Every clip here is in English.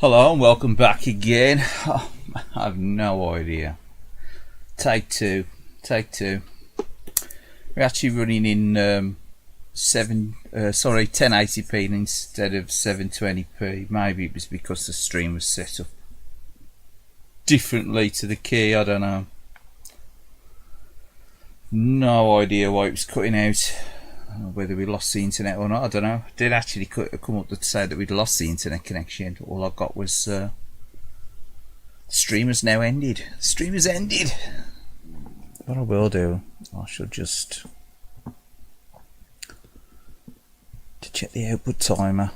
Hello and welcome back again. Oh, I have no idea. Take two. We're actually running in 1080p instead of 720p. Maybe it was because the stream was set up differently to the key. I don't know. No idea why it was cutting out. Whether we lost the internet or not, I don't know. It did actually come up to say that we'd lost the internet connection. All I got was the stream has now ended. The stream has ended. What I will do, I shall just to check the output timer.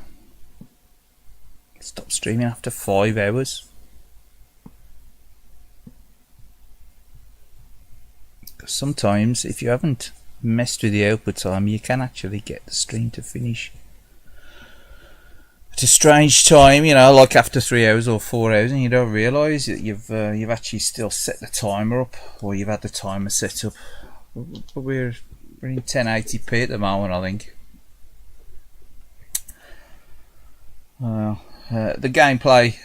Stop streaming after 5 hours. Sometimes, if you haven't messed with the output time, you can actually get the stream to finish at a strange time, you know, like after 3 hours or 4 hours, and you don't realise that you've actually still set the timer up, or you've had the timer set up. But we're in 1080p at the moment, I think. The gameplay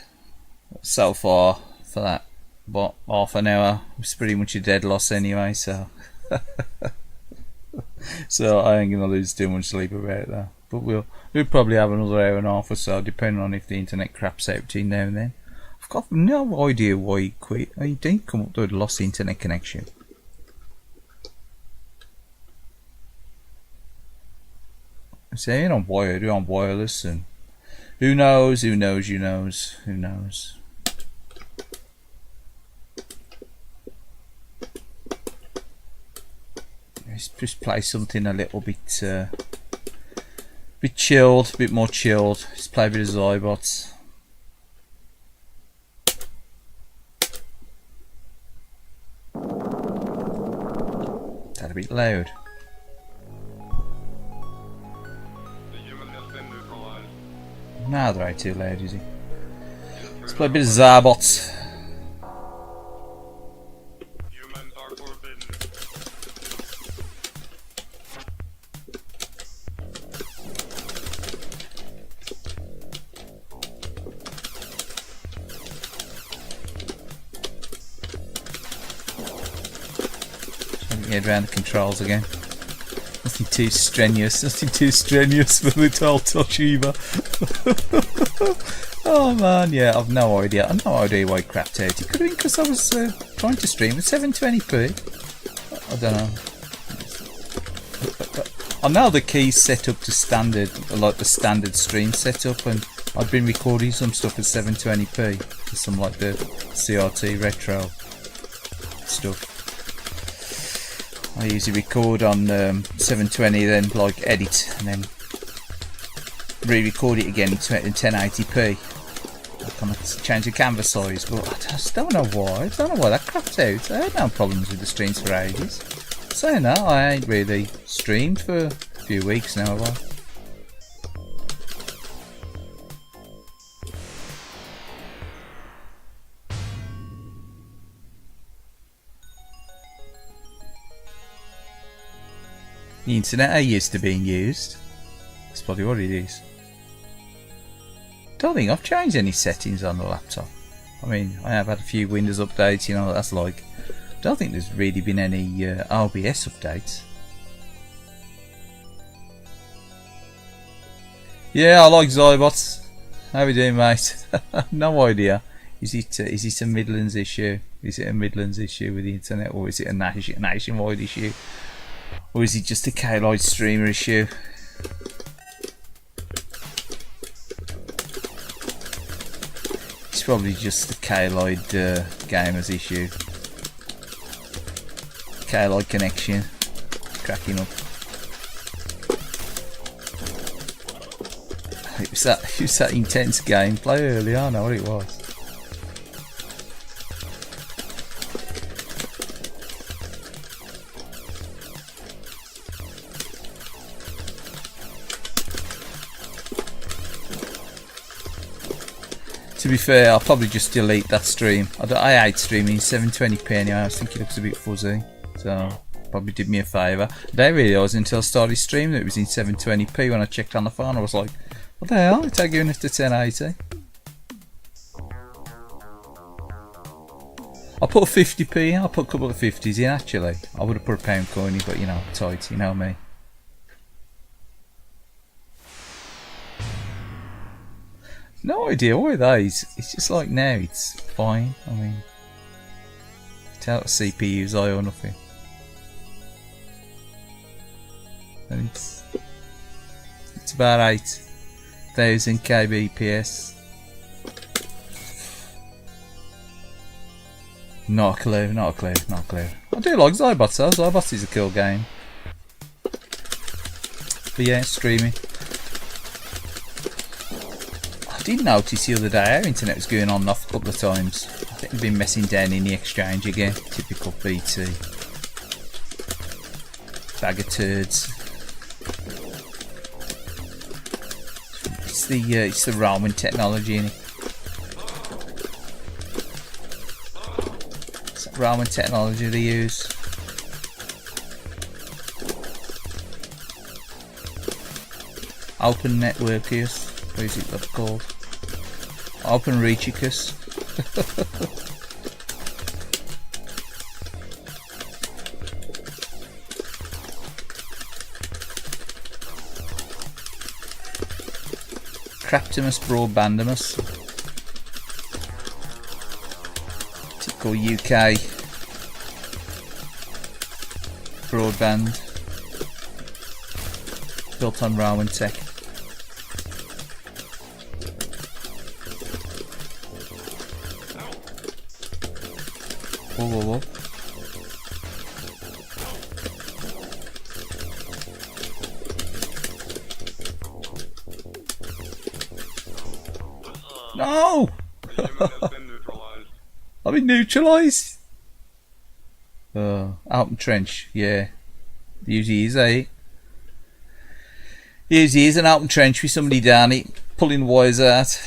so far for that about half an hour was pretty much a dead loss anyway, so so I ain't gonna lose too much sleep about that. But we'll probably have another hour and a half or so, depending on if the internet craps out between now and then. I've got no idea why he quit. He didn't come up with a lost internet connection. I'm saying on wired, on wireless, and who knows. Let's just play something a little bit chilled, a bit more chilled. Let's play a bit of Zybots. Is that a bit loud? No, that ain't too loud, is he? Let's play a bit of Zybots. Head around the controls again. Nothing too strenuous for the old Toshiba. Oh man, yeah, I've no idea. I've no idea why it crapped out. It could have been because I was trying to stream at 720p. I don't know. I know the key's set up to standard, like the standard stream setup, and I've been recording some stuff at 720p, some like the CRT retro stuff. I usually record on 720, then like edit, and then re-record it again in 1080p. I kind of change the canvas size, but I just don't know why. I don't know why that crapped out. I had no problems with the streams for ages. Saying that, I ain't really streamed for few weeks now, have I? The internet ain't used to being used. That's probably what it is. Don't think I've changed any settings on the laptop. I mean, I have had a few Windows updates, you know, that's like... Don't think there's really been any RBS updates. Yeah, I like Zybots. How we doing, mate? No idea. Is it a Midlands issue? Is it a Midlands issue with the internet, or is it a nationwide issue? Or is it just a Kaylied streamer issue? It's probably just the Kaylied gamers issue. Kaylied connection cracking up. It was that intense gameplay earlier. I know what it was. To be fair, I'll probably just delete that stream. I hate streaming in 720p anyway. I think it looks a bit fuzzy, so probably did me a favour. I didn't realise until I started streaming that it was in 720p. When I checked on the phone, I was like, what the hell? It's going up to 1080. I put a 50p in. I put a couple of 50s in actually. I would have put a pound coin in, but you know, tight, you know me. No idea why that is. It's just like now, it's fine. I mean, tell the CPU's high or nothing. And it's about 8,000 kbps. Not a clue, not a clue, not a clue. I do like Zybots though. Zybots is a cool game. But yeah, streaming. I did notice the other day our internet was going on and off a couple of times. I think we've been messing down in the exchange again. Typical BT. Bag of turds. It's the Roman technology, innit? It's that Roman technology they use. Open networkers. What is it that's called? Open Reachicus. Craptimus Broadbandimus. Typical UK broadband. Built on Roman tech. Whoa, whoa, whoa. No! I've been neutralised. Out in trench, yeah. Usually is, eh? Usually is an open trench with somebody down it, pulling wires out.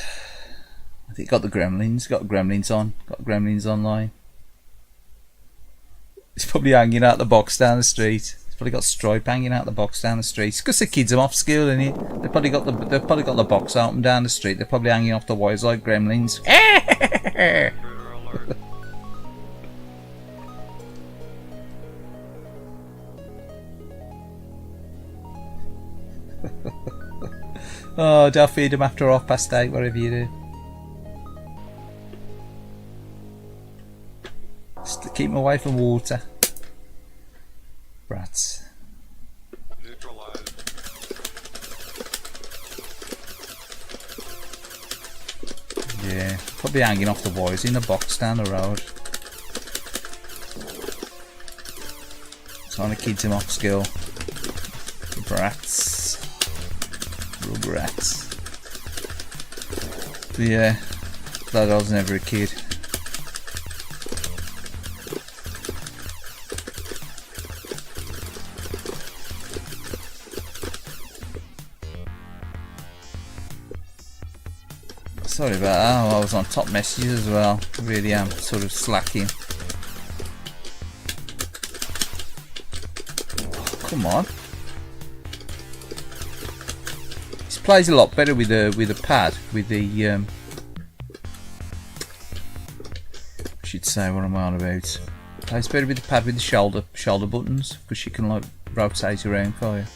I think got the gremlins, got gremlins on, got gremlins online. It's probably hanging out the box down the street. It's probably got Stripe hanging out the box down the street. It's because the kids are off school, innit? They've probably got the box open down the street. They're probably hanging off the wires like gremlins. Oh, don't feed them after 8:30, whatever you do. Just to keep them away from water. Brats. Yeah, probably hanging off the wires in the box down the road. Trying to keep them off school. Brats. Rugrats. But yeah, glad I was never a kid. Sorry about that. Oh, I was on top messages as well. Really am sort of slacking. Oh, come on. This plays a lot better with a pad. With the I should say what I'm on about. Plays better with the pad with the shoulder buttons, because you can like rotate around for you.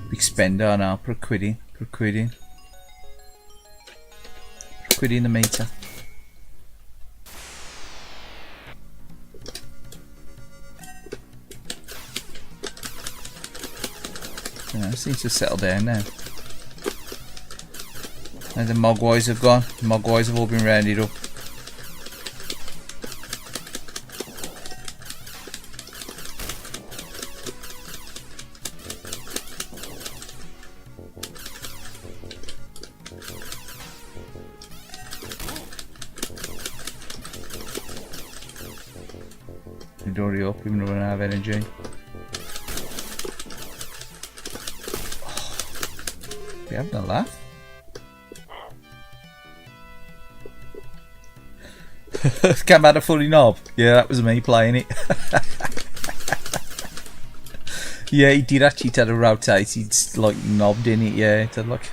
Big spender now, put a quid in. Put a quid in the meter. Yeah, it seems to settle down now. And the mogwais have gone. The mogwais have all been rounded up. He'd already up, even though I don't have energy. Oh, you having a laugh? Came out a funny knob. Yeah, that was me playing it. Yeah, he did actually tell to rotate. He'd like knobbed in it. Yeah, it had like.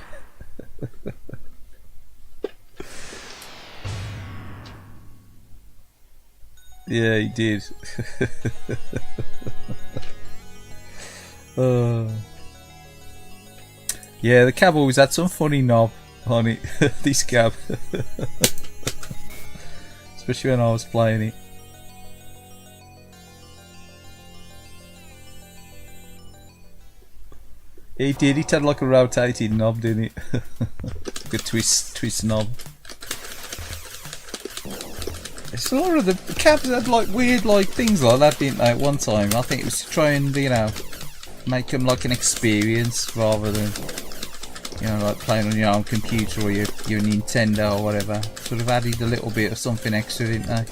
Yeah, he did. Yeah, the cab always had some funny knob on it. This cab. Especially when I was playing it. He did, it had like a rotating knob, didn't it? Like a twist knob. It's a lot of the cabs had like weird like things like that, didn't they, at one time? I think it was to try and, you know, make them like an experience rather than, you know, like playing on your own computer or your Nintendo or whatever. Sort of added a little bit of something extra, didn't they?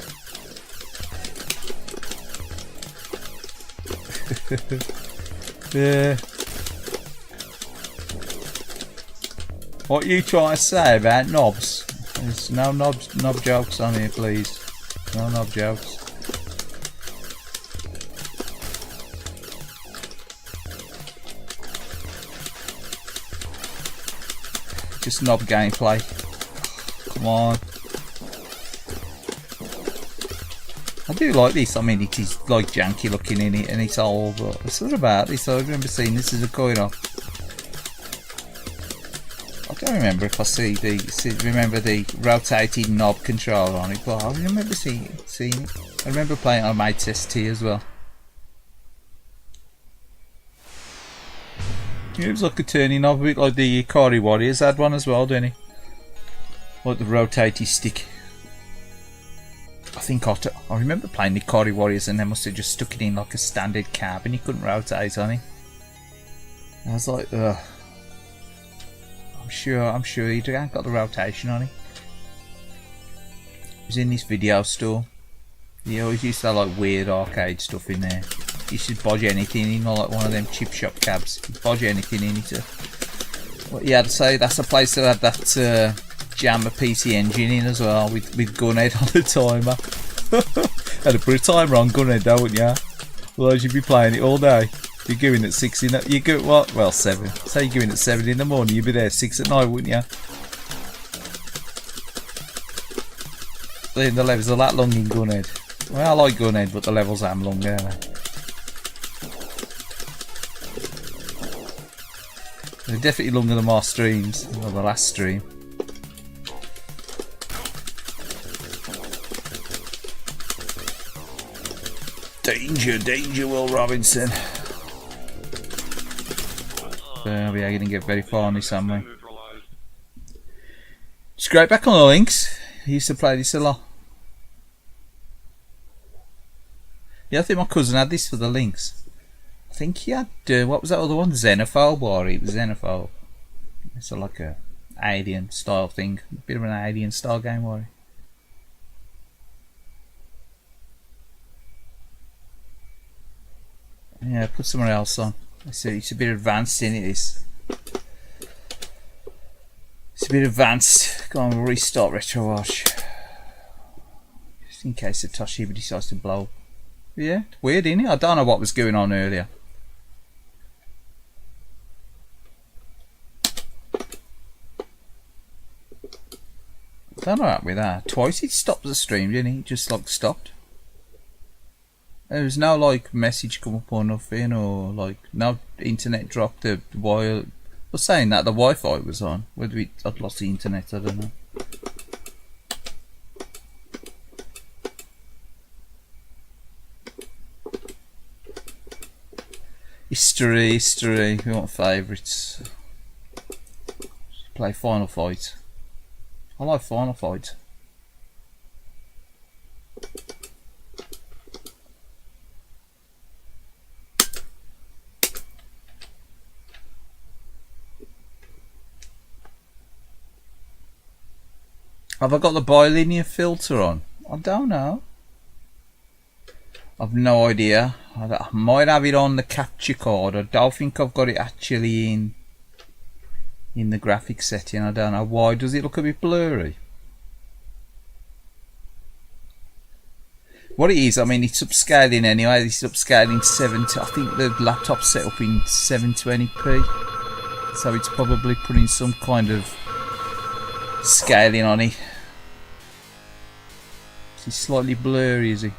Yeah. What are you trying to say about knobs? There's no knob jokes on here, please. No knob jokes. Just knob gameplay. Come on. I do like this. I mean, it is like janky looking in it, and it's old, but it's not about this. I remember seeing this as a coin off. I don't remember if I remember the rotating knob control on it, but I remember seeing it. I remember playing it on my test T as well. It was like a turning knob, a bit like the Kaylied Warriors had one as well, didn't he? Like the rotating stick. I think I remember playing the Kaylied Warriors, and they must have just stuck it in like a standard cab, and you couldn't rotate on it. I was like, ugh. I'm sure he ain't got the rotation on it. It was in this video store. He always used to have like weird arcade stuff in there. You should bodge anything in, like one of them chip shop cabs. You'd bodge anything in it. What you had to say, that's a place that had that Jammer PC engine in as well, with Gunhead on the timer. Had to put a timer on Gunhead though, wouldn't you? Otherwise you'd be playing it all day. You're going at 6 in you go what? Well, 7. Say you're going at 7 in the morning, you'd be there 6 at night, wouldn't you? Then the levels are that long in Gunhead. Well, I like Gunhead, but the levels are long, aren't they? They're definitely longer than my streams, or the last stream. Danger, Will Robinson. We are going to get very far on this, aren't we? Scrape back on the links. I used to play this a lot. Yeah, I think my cousin had this for the links. I think he had, what was that other one? Xenophobe, or it was Xenophobe. It's like a alien style thing. A bit of an alien style game, war. Yeah, put somewhere else on. It's a bit advanced in it. It's a bit advanced. Go on, we'll restart RetroArch. Just in case the Toshiba decides to blow. Yeah, weird, isn't it? I don't know what was going on earlier. I don't know what with that. Twice it stopped the stream, didn't it? It just like stopped. There was no like message come up or nothing, or like no internet dropped. The wire was saying that the Wi-Fi was on. Whether I'd lost the internet, I don't know. History. We want favourites. Play Final Fight. I like Final Fight. Have I got the bilinear filter on? I don't know. I've no idea. I might have it on the capture card. I don't think I've got it actually in the graphics setting. I don't know why. Does it look a bit blurry? What it is, I mean, it's upscaling anyway. It's upscaling 70. I think the laptop's set up in 720p, so it's probably putting some kind of scaling on it. He's slightly blurry, is he?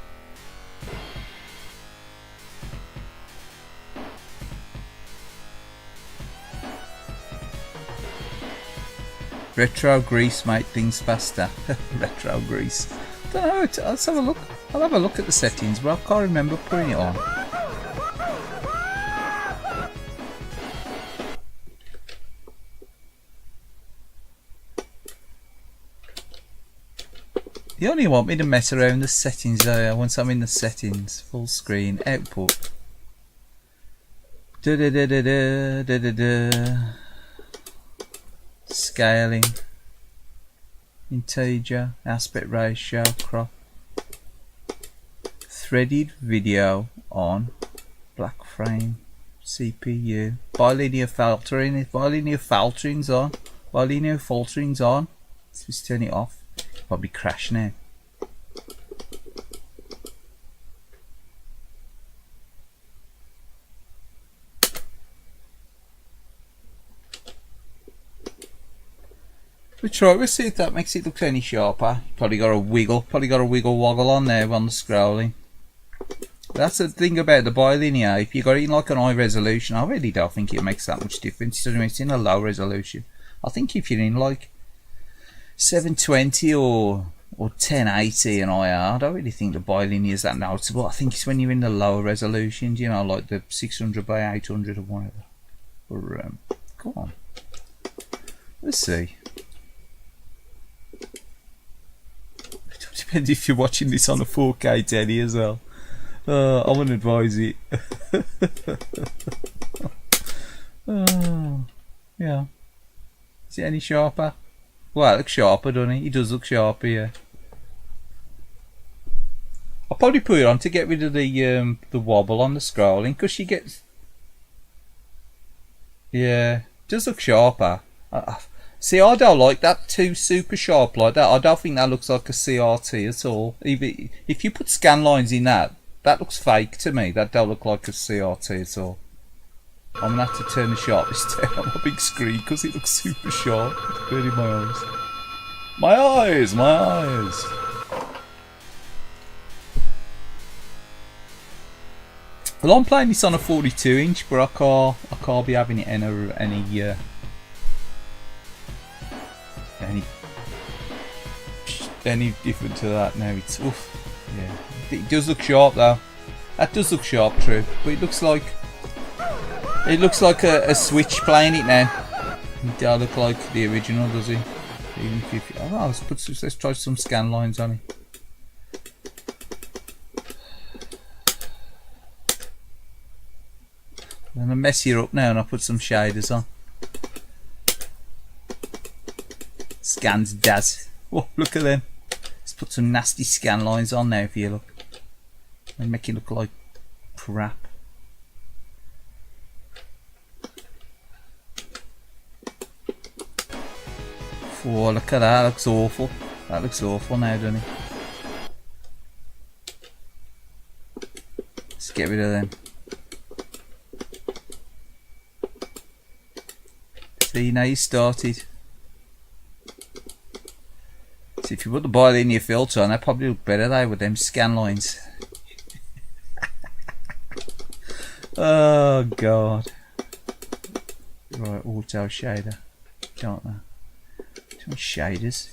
Retro grease make things faster. Retro grease. Don't know. Let's have a look. I'll have a look at the settings, but I can't remember putting it on. You only want me to mess around the settings there. Once I'm in the settings, full screen, output. Scaling, integer, aspect ratio, crop, threaded video on, black frame, CPU, bilinear filtering. If bilinear filtering's on, let's just turn it off. Probably crash now. We'll see if that makes it look any sharper. Probably got a wiggle woggle on there on the scrolling. That's the thing about the bilinear. If you got it in like an high resolution, I really don't think it makes that much difference. It's in a low resolution. I think if you're in like 720 or 1080 and IR, I don't really think the bilinear is that noticeable. I think it's when you're in the lower resolutions, you know, like the 600 by 800 or whatever. Or go on, let's see. Depends if you're watching this on a 4K telly as well. I wouldn't advise it. Yeah. Is it any sharper? Well, it looks sharper, doesn't it? It does look sharper, yeah. I'll probably put it on to get rid of the wobble on the scrolling, because she gets... Yeah, it does look sharper. See, I don't like that too super sharp like that. I don't think that looks like a CRT at all. Even if you put scan lines in that looks fake to me. That don't look like a CRT at all. I'm gonna have to turn the sharpness down on my big screen because it looks super sharp. It's burning my eyes. My eyes! Well, I'm playing this on a 42-inch, but I can't be having it any different to that now. It's oof. Yeah, it does look sharp though. That does look sharp, true, but it looks like a Switch playing it now. It don't look like the original, does it? Even if I don't know, let's try some scan lines on it. I'm gonna mess you up now and I'll put some shaders on. Scans Daz. Oh, look at them. Let's put some nasty scan lines on now for you, look. And make it look like crap. Oh, look at that, that looks awful. That looks awful now, doesn't it? Let's get rid of them. See, now you started. See, if you put the bilinear filter on, that probably look better there with them scan lines. Oh god. Right, auto shader. Can't know. Shaders.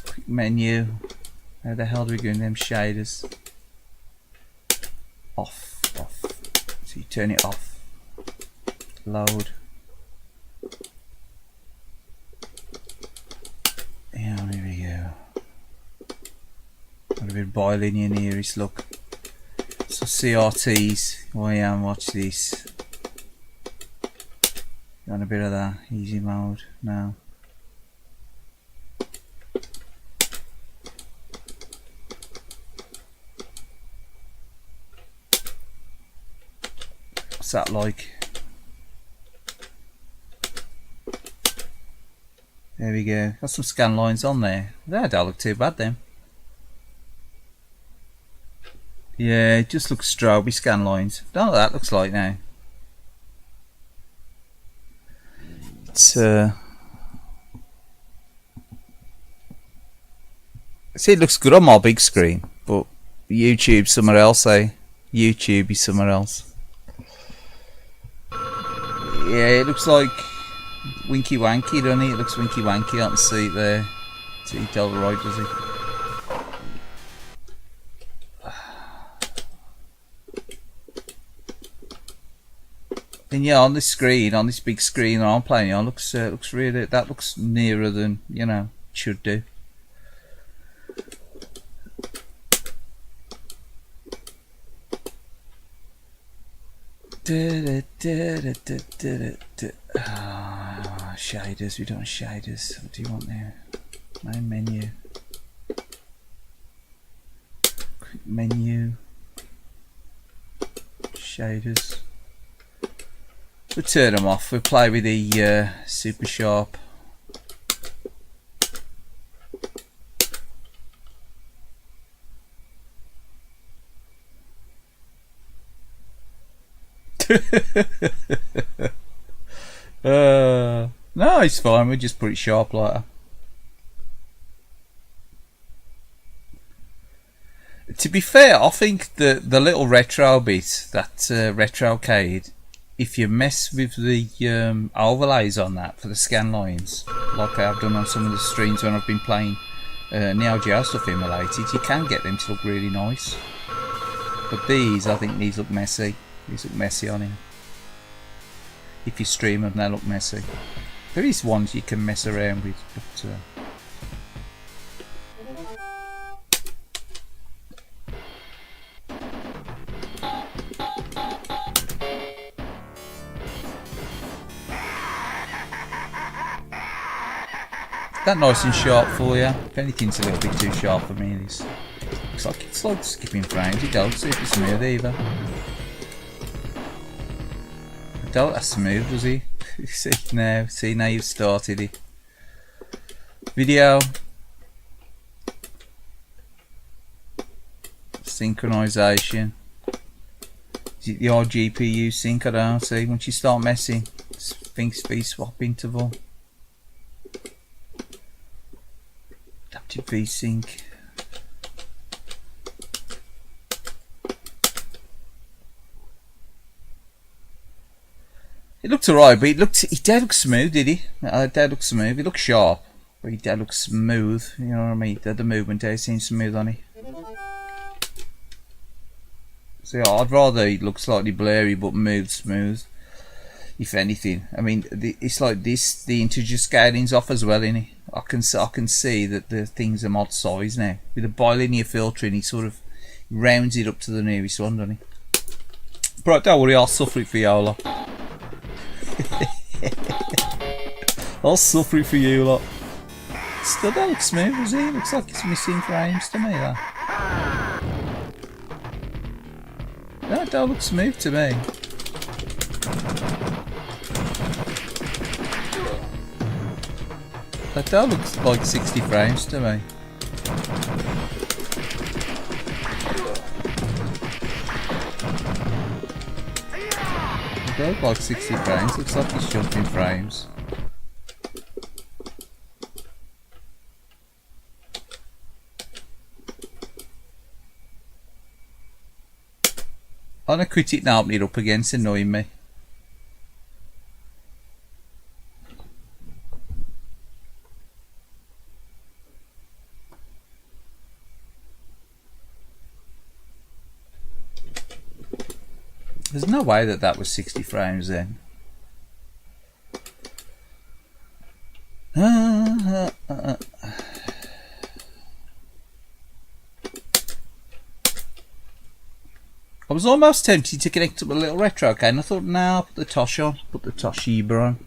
Quick menu. How the hell do we go in them shaders? Off. So you turn it off. Load. Yeah, here we go. Got a bit of bilinear nearest look. So CRTs. Watch this. Got a bit of that easy mode now. What's that like? There we go. Got some scan lines on there. That don't look too bad then. Yeah, it just looks stroby scan lines. Don't know what that looks like now. It's see, it looks good on my big screen, but YouTube somewhere else, eh? YouTube is somewhere else. Yeah, it looks like winky wanky, doesn't it? It looks winky wanky. I can see it there. See it tell the right, does it? And yeah, on this screen, on this big screen that I'm playing on, looks really, that looks nearer than, you know, it should do. Shaders, we don't want shaders. What do you want there? Main menu. Quick menu. Shaders. We'll turn them off. We'll play with the super sharp. No, it's fine. We'll just put it sharp like that. To be fair, I think the little retro bit, that retro Kaylied, if you mess with the overlays on that for the scan lines, like I've done on some of the streams when I've been playing Neo Geo stuff emulated, you can get them to look really nice. But these, I think these look messy. These look messy on here. If you stream them, they look messy. There is ones you can mess around with, but that nice and sharp for you. If anything's a little bit too sharp for me, this looks it's like skipping frames. It don't see if it's smooth either. I don't that's smooth, does he? See now you've started it. Video synchronization. Is it the odd GPU sync? I don't see. Once you start messing, things v-swap interval. Adaptive v-sync. It looked alright, but it did look smooth, did he? It did look smooth. It looked sharp, but it did look smooth. You know what I mean? The movement there seems smooth on it. So yeah, I'd rather it look slightly blurry but moves smooth. If anything, I mean, it's like this. The integer scaling's off as well, innit? I can see that the things are mod size now. With the bilinear filtering, he sort of rounds it up to the nearest one, doesn't he? But don't worry, I'll suffer it for you lot. I'll suffer it for you lot. Still don't look smooth, does he? Looks like it's missing frames to me, that. That don't look smooth to me. That does look like 60 frames to me. It does look like 60 frames. Looks like he's jumping frames. I'm gonna quit it now, open it up again, it's annoying me. There's no way that that was 60 frames then. I was almost tempted to connect up a little retro again. I thought, nah, I'll put the Tosh on, put the Toshiba on.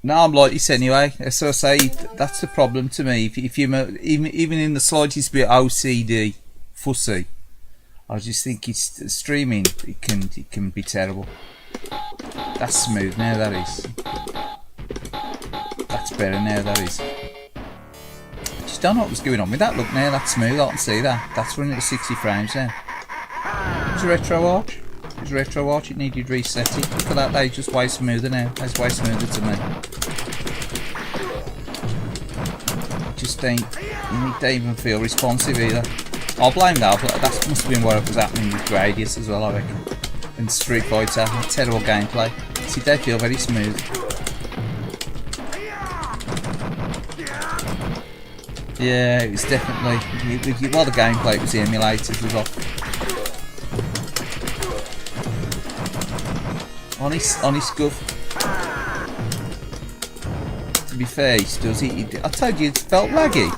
No, I'm like this anyway. So I say that's the problem to me. If you're even in the slightest bit OCD, fussy, I just think it's streaming. It can be terrible. That's smooth now. That is. That's better now. That is. I just don't know what was going on with that. Look now, that's smooth. I can see that. That's running at 60 frames now. It's RetroArch. It's RetroArch. It needed resetting. Look at that. They just way smoother now. That's way smoother to me. Just ain't. You don't even feel responsive either. I'll blame that. That must have been what was happening with Gradius as well, I reckon. And Street Fighter. Terrible gameplay. See, they feel very smooth. Yeah, it was definitely. Well, the gameplay was the emulators was off. Honest guff. To be fair, he does it. I told you it felt laggy.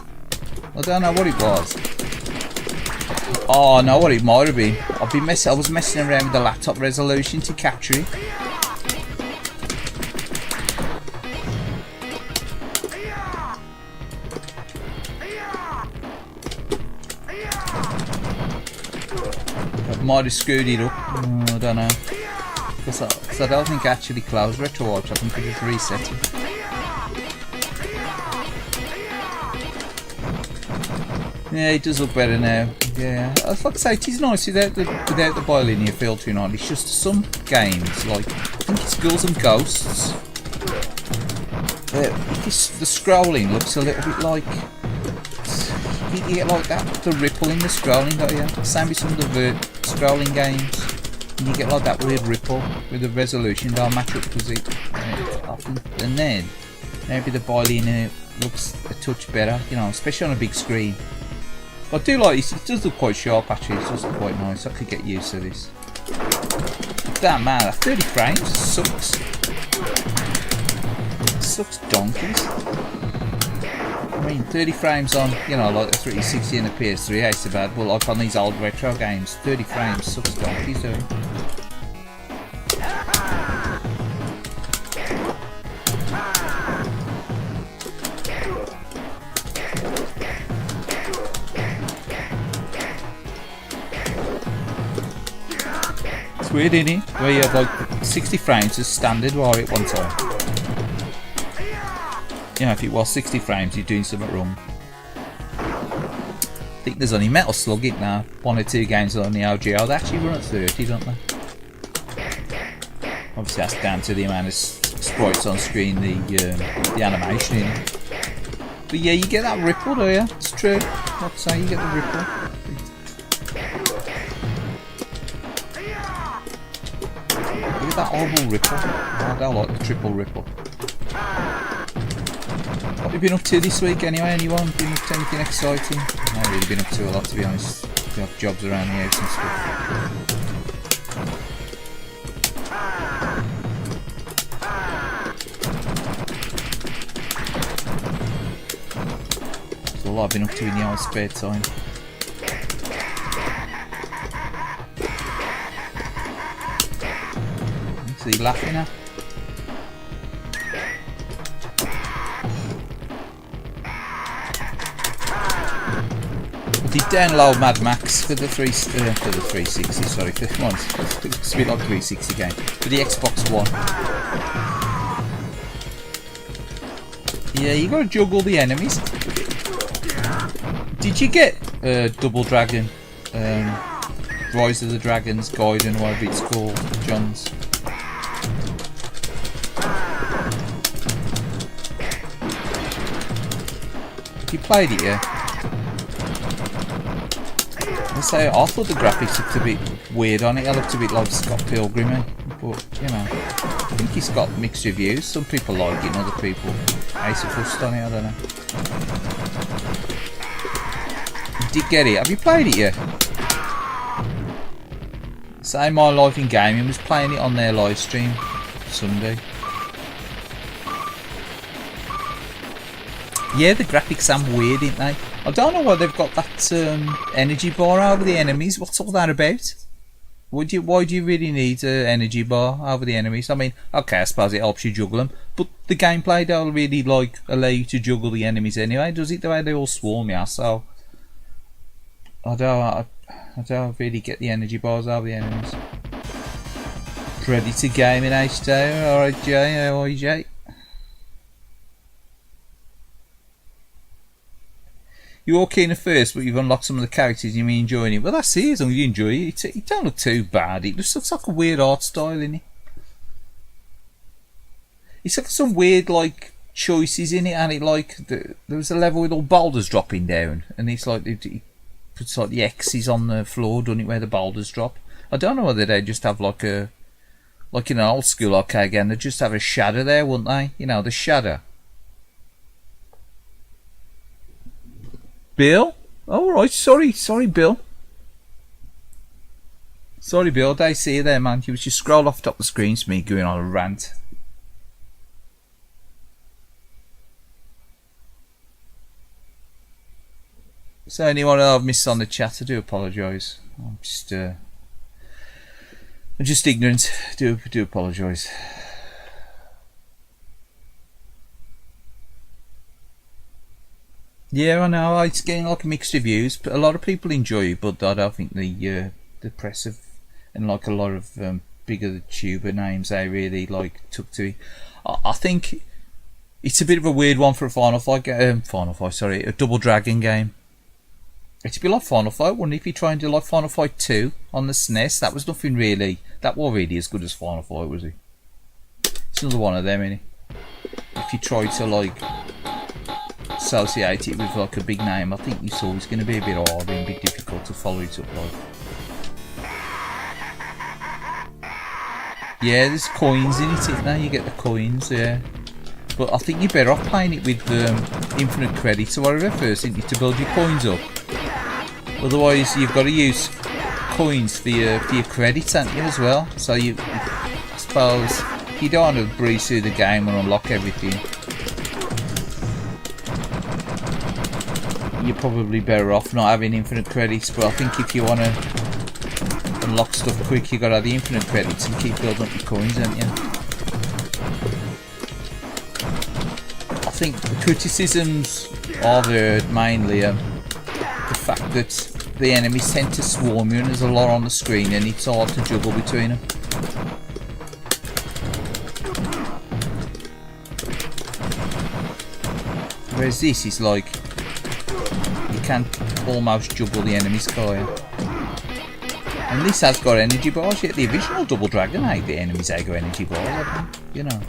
I don't know what it was. Oh, I know what it might have been. I was messing around with the laptop resolution to capture it. I might have screwed it up. I don't know. Because I don't think I actually closed RetroArch. I think I just reset it. Yeah, it does look better now. Yeah, I'd like to say it is nice without the bilinear filtering on. It's just some games, like I think it's Ghouls and Ghosts. The scrolling looks a little bit like you get like that, the ripple in the scrolling, don't you? Same with some of the scrolling games. You get like that weird ripple with the resolution don't match up because it and then maybe the bilinear looks a touch better, you know, especially on a big screen. But I do like this. It does look quite sharp actually. It does look quite nice. I could get used to this. Damn man, that 30 frames sucks. It sucks donkeys. I mean, 30 frames on, you know, like the 360 and the PS3 ain't so bad. But like on these old retro games, 30 frames sucks donkeys, don't it? It's weird, isn't it? Where you have like 60 frames as standard while at one time. You know, if it was 60 frames, you're doing something wrong. I think there's only Metal Slug in now. 1 or 2 games on the OGO. They actually run at 30, don't they? Obviously, that's down to the amount of sprites on screen, the animation in it. But yeah, you get that ripple, do you? It's true. I'd say you get the ripple. Look at that horrible ripple. I don't like the triple ripple. What have you been up to this week anyway? Anyone been up to anything exciting? I've not really been up to a lot, to be honest. I have jobs around the house and stuff. That's all I've been up to in the old spare time. So you laughing at? did download Mad Max for the 360. Sorry, for one. It's a bit like 360 game for the Xbox One. Yeah, you got to juggle the enemies. Did you get Double Dragon, Rise of the Dragons, Gaiden, whatever it's called, John's? Have you played it yet? I thought the graphics looked a bit weird on it. It looked a bit like Scott Pilgrim, but you know, I think it's got mixed reviews. Some people like it, and other people ace of fussed on it. I don't know. You did get it. Have you played it yet? Say My Life in Gaming was playing it on their live stream Sunday. Yeah, the graphics sound weird, ain't they? I don't know why they've got that energy bar over the enemies. What's all that about? Why do you really need an energy bar over the enemies? I mean, okay, I suppose it helps you juggle them, but the gameplay don't really like allow you to juggle the enemies anyway, does it? The way they all swarm, yeah. So I don't really get the energy bars over the enemies. Predator Gaming HD. Alright, Jay. How are you, Jay? You walk in at first, but you've unlocked some of the characters and you're enjoying it. Well, that's it, as long as you enjoy it. It don't look too bad. It just looks like a weird art style, innit? It's like some weird, like, choices in it, and it like there was a level with all boulders dropping down, and it's like it puts like the X's on the floor, doesn't it, where the boulders drop. I don't know whether they just have like in an old school arcade game, they just have a shadow there, wouldn't they? You know, the shadow. Bill? Oh, right, sorry, Bill. Sorry, Bill, I see you there, man. You was just scroll off top of the screen to me going on a rant. So anyone I've missed on the chat, I do apologise. I'm just ignorant. Do apologise. Yeah, I know. It's getting like mixed reviews, but a lot of people enjoy it. But I don't think the press of and like a lot of bigger tuber names, they really like took to it. I think it's a bit of a weird one for a Final Fight game. A Double Dragon game. It'd be like Final Fight, wouldn't it? If you try and do like Final Fight 2 on the SNES, that was nothing really. That wasn't really as good as Final Fight, was it? It's another one of them, innit? If you try to like associate it with like a big name, I think it's always going to be a bit hard and a bit difficult to follow it up like. Yeah, there's coins in it now. You get the coins, yeah. But I think you're better off playing it with infinite credits or whatever first, isn't it, to build your coins up. Otherwise, you've got to use coins for your credits, haven't you, as well? So I suppose you don't want to breeze through the game and unlock everything. You're probably better off not having infinite credits, but I think if you want to unlock stuff quick, you've got to have the infinite credits and keep building up your coins, haven't you? I think the criticisms are there mainly the fact that the enemies tend to swarm you and there's a lot on the screen and it's hard to juggle between them. Whereas this is like, you can almost juggle the enemies, can't you? And this has got energy bars, yet the original Double Dragon had the enemies had got energy bars, you know.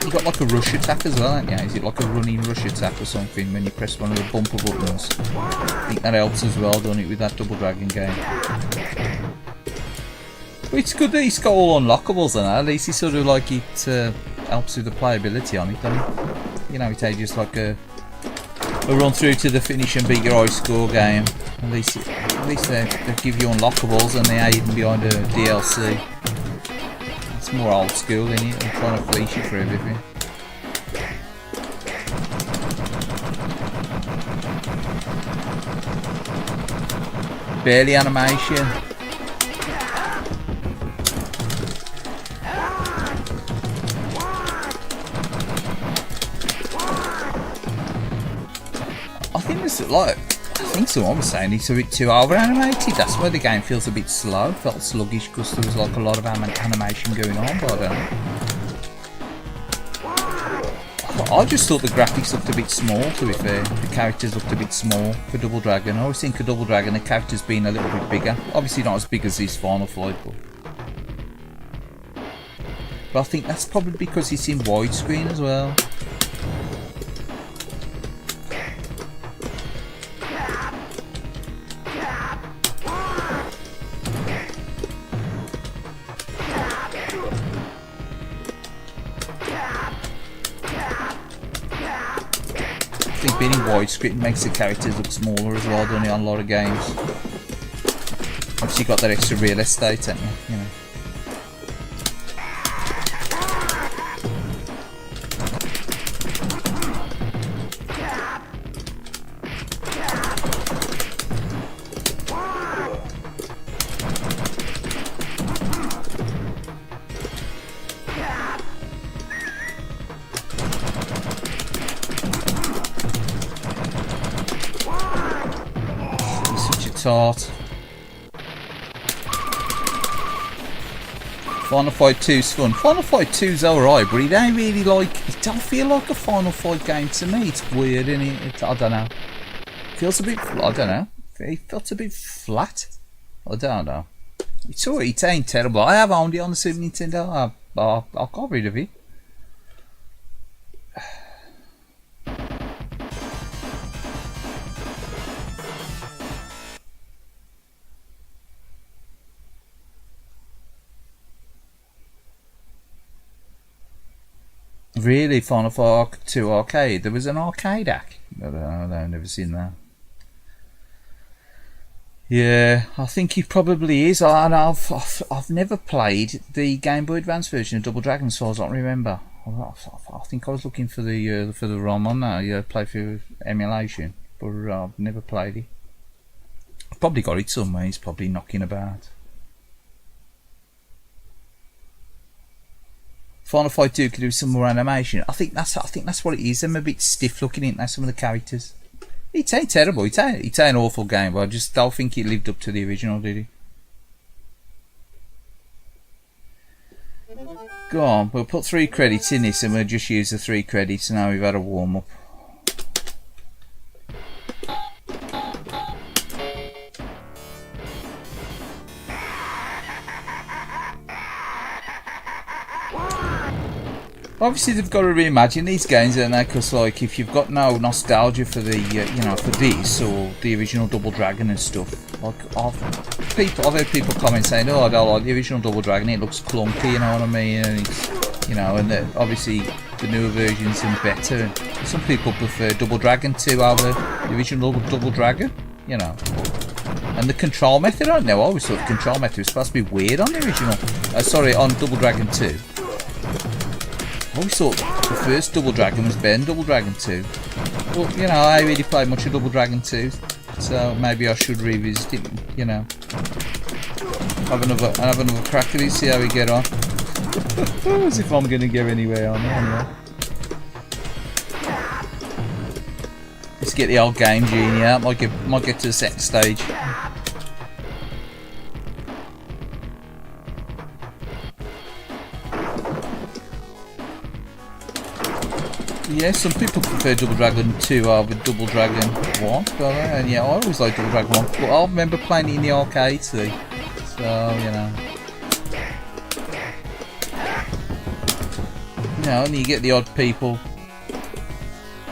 You got like a rush attack as well, haven't you? Is it like a running rush attack or something when you press one of the bumper buttons? I think that helps as well, doesn't it, with that Double Dragon game? But it's good that it's got all unlockables and that. At least it's sort of like it helps with the playability on it, doesn't it? You know, it's just like a run through to the finish and beat your high score game. At least they give you unlockables and they are hidden behind a DLC. It's more old school, isn't it? I'm trying to fleece you for everything. Barely animation. like, I think someone was saying it's a bit too over animated. That's why the game feels a bit slow. Felt sluggish because there was like a lot of animation going on, but I don't know. I just thought the graphics looked a bit small, to be fair. The characters looked a bit small for Double Dragon. I always think of Double Dragon, the characters being a little bit bigger. Obviously not as big as this Final Fight, but I think that's probably because it's in widescreen as well. Being in widescreen makes the characters look smaller as well, doesn't it, on a lot of games. Obviously you got that extra real estate, haven't you? You know. Tart. Final Fight 2's fun. Final Fight 2's alright, but it ain't really like, it don't feel like a Final Fight game to me. It's weird, isn't it? I don't know. It feels a bit, I don't know. It felt a bit flat. I don't know. It's alright, it ain't terrible. I have owned it on the Super Nintendo. I got rid of it. Really, Final Fight 2 arcade? There was an arcade hack? I don't know, I've never seen that. Yeah, I think it probably is. I've never played the Game Boy Advance version of Double Dragon, so I don't remember. I think I was looking for the ROM on that. Yeah, play through emulation, but I've never played it. I've probably got it somewhere. It's probably knocking about. Final Fight 2 could do some more animation. I think that's what it is. I'm a bit stiff looking at now, some of the characters. It ain't terrible. It ain't an awful game, but I just don't think it lived up to the original, did it? Go on, we'll put 3 credits in this and we'll just use the 3 credits. Now we've had a warm up. Obviously they've got to reimagine these games, don't they? Because like, if you've got no nostalgia for the you know, for this or the original Double Dragon and stuff, like I've heard people comment saying, oh, I don't like the original Double Dragon, it looks clunky, you know what I mean? And it's, you know, and obviously the newer versions are better. And some people prefer Double Dragon 2 over the original Double Dragon, you know. And the control method, I don't know. I always thought the control method was supposed to be weird on the original. Sorry, on Double Dragon 2. I always thought the first Double Dragon was better than Double Dragon 2. Well, you know, I really played much of Double Dragon 2, so maybe I should revisit it, you know. Have another crack at it, see how we get on. As if I'm going to go anywhere on it, anyway. Let's get the old Game Genie out, might get to the second stage. Yeah, some people prefer Double Dragon 2 over Double Dragon 1, and yeah, I always like Double Dragon 1, but I remember playing it in the arcade too, so, you know. You know, and you get the odd people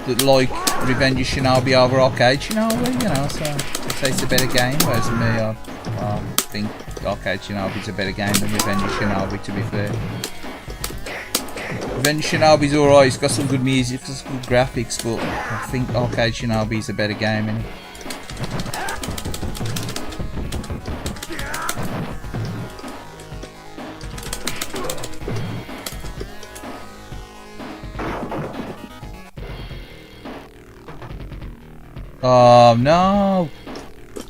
that like Revenge of Shinobi over Arcade Shinobi, you know, so they say it's a better game, whereas me, I think Arcade Shinobi is a better game than Revenge of Shinobi, to be fair. Revenge Shinobi's alright, it's got some good music, some good graphics, but I think Arcade Shinobi is a better game, innit? Oh no!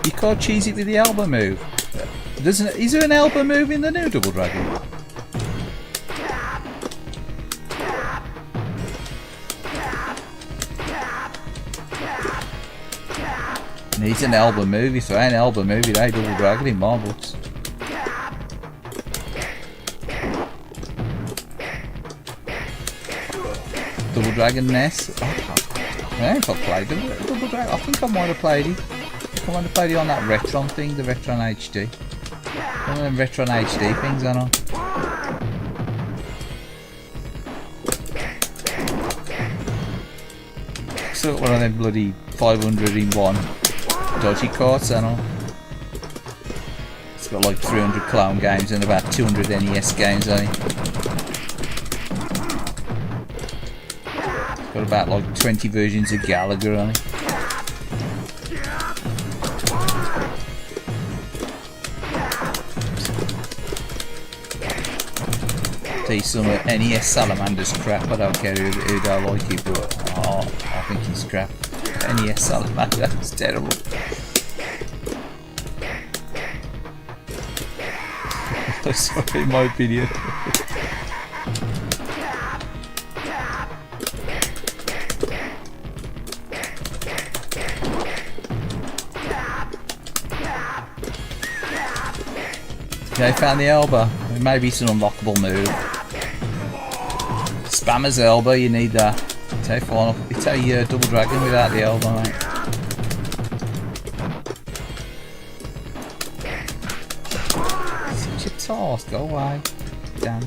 You can't cheese it with the elbow move. Is there an elbow move in the new Double Dragon? Needs an elbow move. If there ain't an elbow move, it ain't double dragon in my books. Double Dragon Ness. I don't know if I played the Double Dragon. I think I might have played it. I might have played it on that Retron thing, the Retron HD. One of them Retron HD things I know. So one of them bloody 500 in one dodgy carts I know. It's got like 300 clone games and about 200 NES games on it. Got about like 20 versions of Gallagher on it. See some NES Salamander's crap. I don't care who don't like it, but I think he's crap. NES Salamander is terrible. Sorry, in my opinion. Okay, found the elbow. Maybe it's an unlockable move. Spammer's elbow, you need that. It's a double dragon without the elbow, mate. Such a toss, go away. Damn.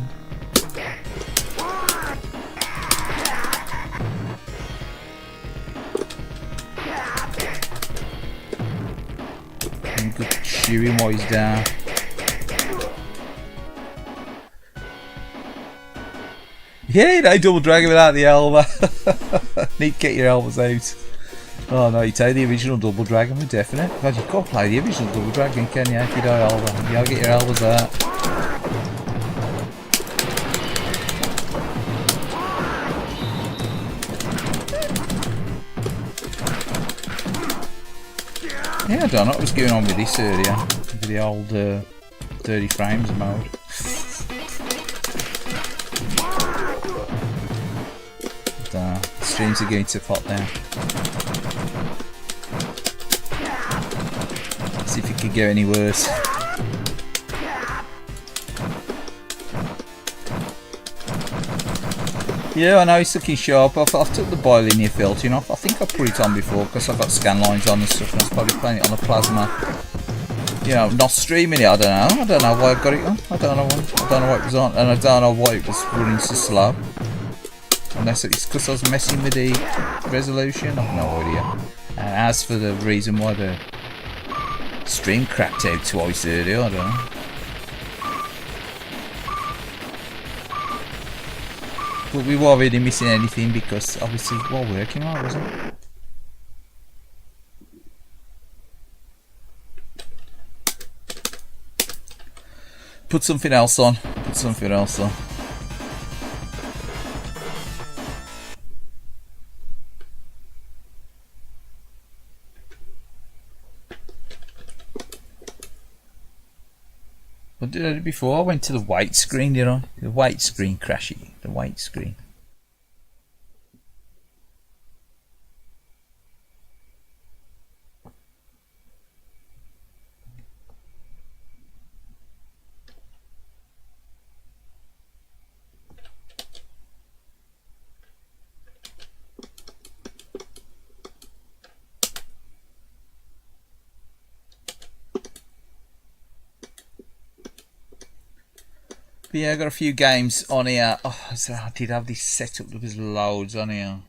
And good shoe him while he's down. Yeah, no double dragon without the elbow. Need to get your elbows out. Oh no, you take the original double dragon with definite. God, you can't play the original double dragon, can you? If you don't elbow, you gotta get your elbows out. Yeah, I don't know what was going on with this earlier. With the old 30 frames mode. Streams are going to pot now. See if it could go any worse. Yeah, I know it's looking sharp. I've took the bilinear filtering off. I think I put it on before because I've got scan lines on and stuff, and I was probably playing it on a plasma. You know, not streaming it. I don't know why I got it on. I don't know what it was on, and I don't know why it was running so slow. Unless it's because I was messing with the resolution, I've no idea. And as for the reason why the stream cracked out twice earlier, I don't know. But we weren't really missing anything because obviously it was working right, wasn't it? Put something else on. Put something else on. I did it before. I went to the white screen, you know. The white screen crashing. The white screen. But yeah, I got a few games on here. Oh, so I did have this set up. There was loads on here.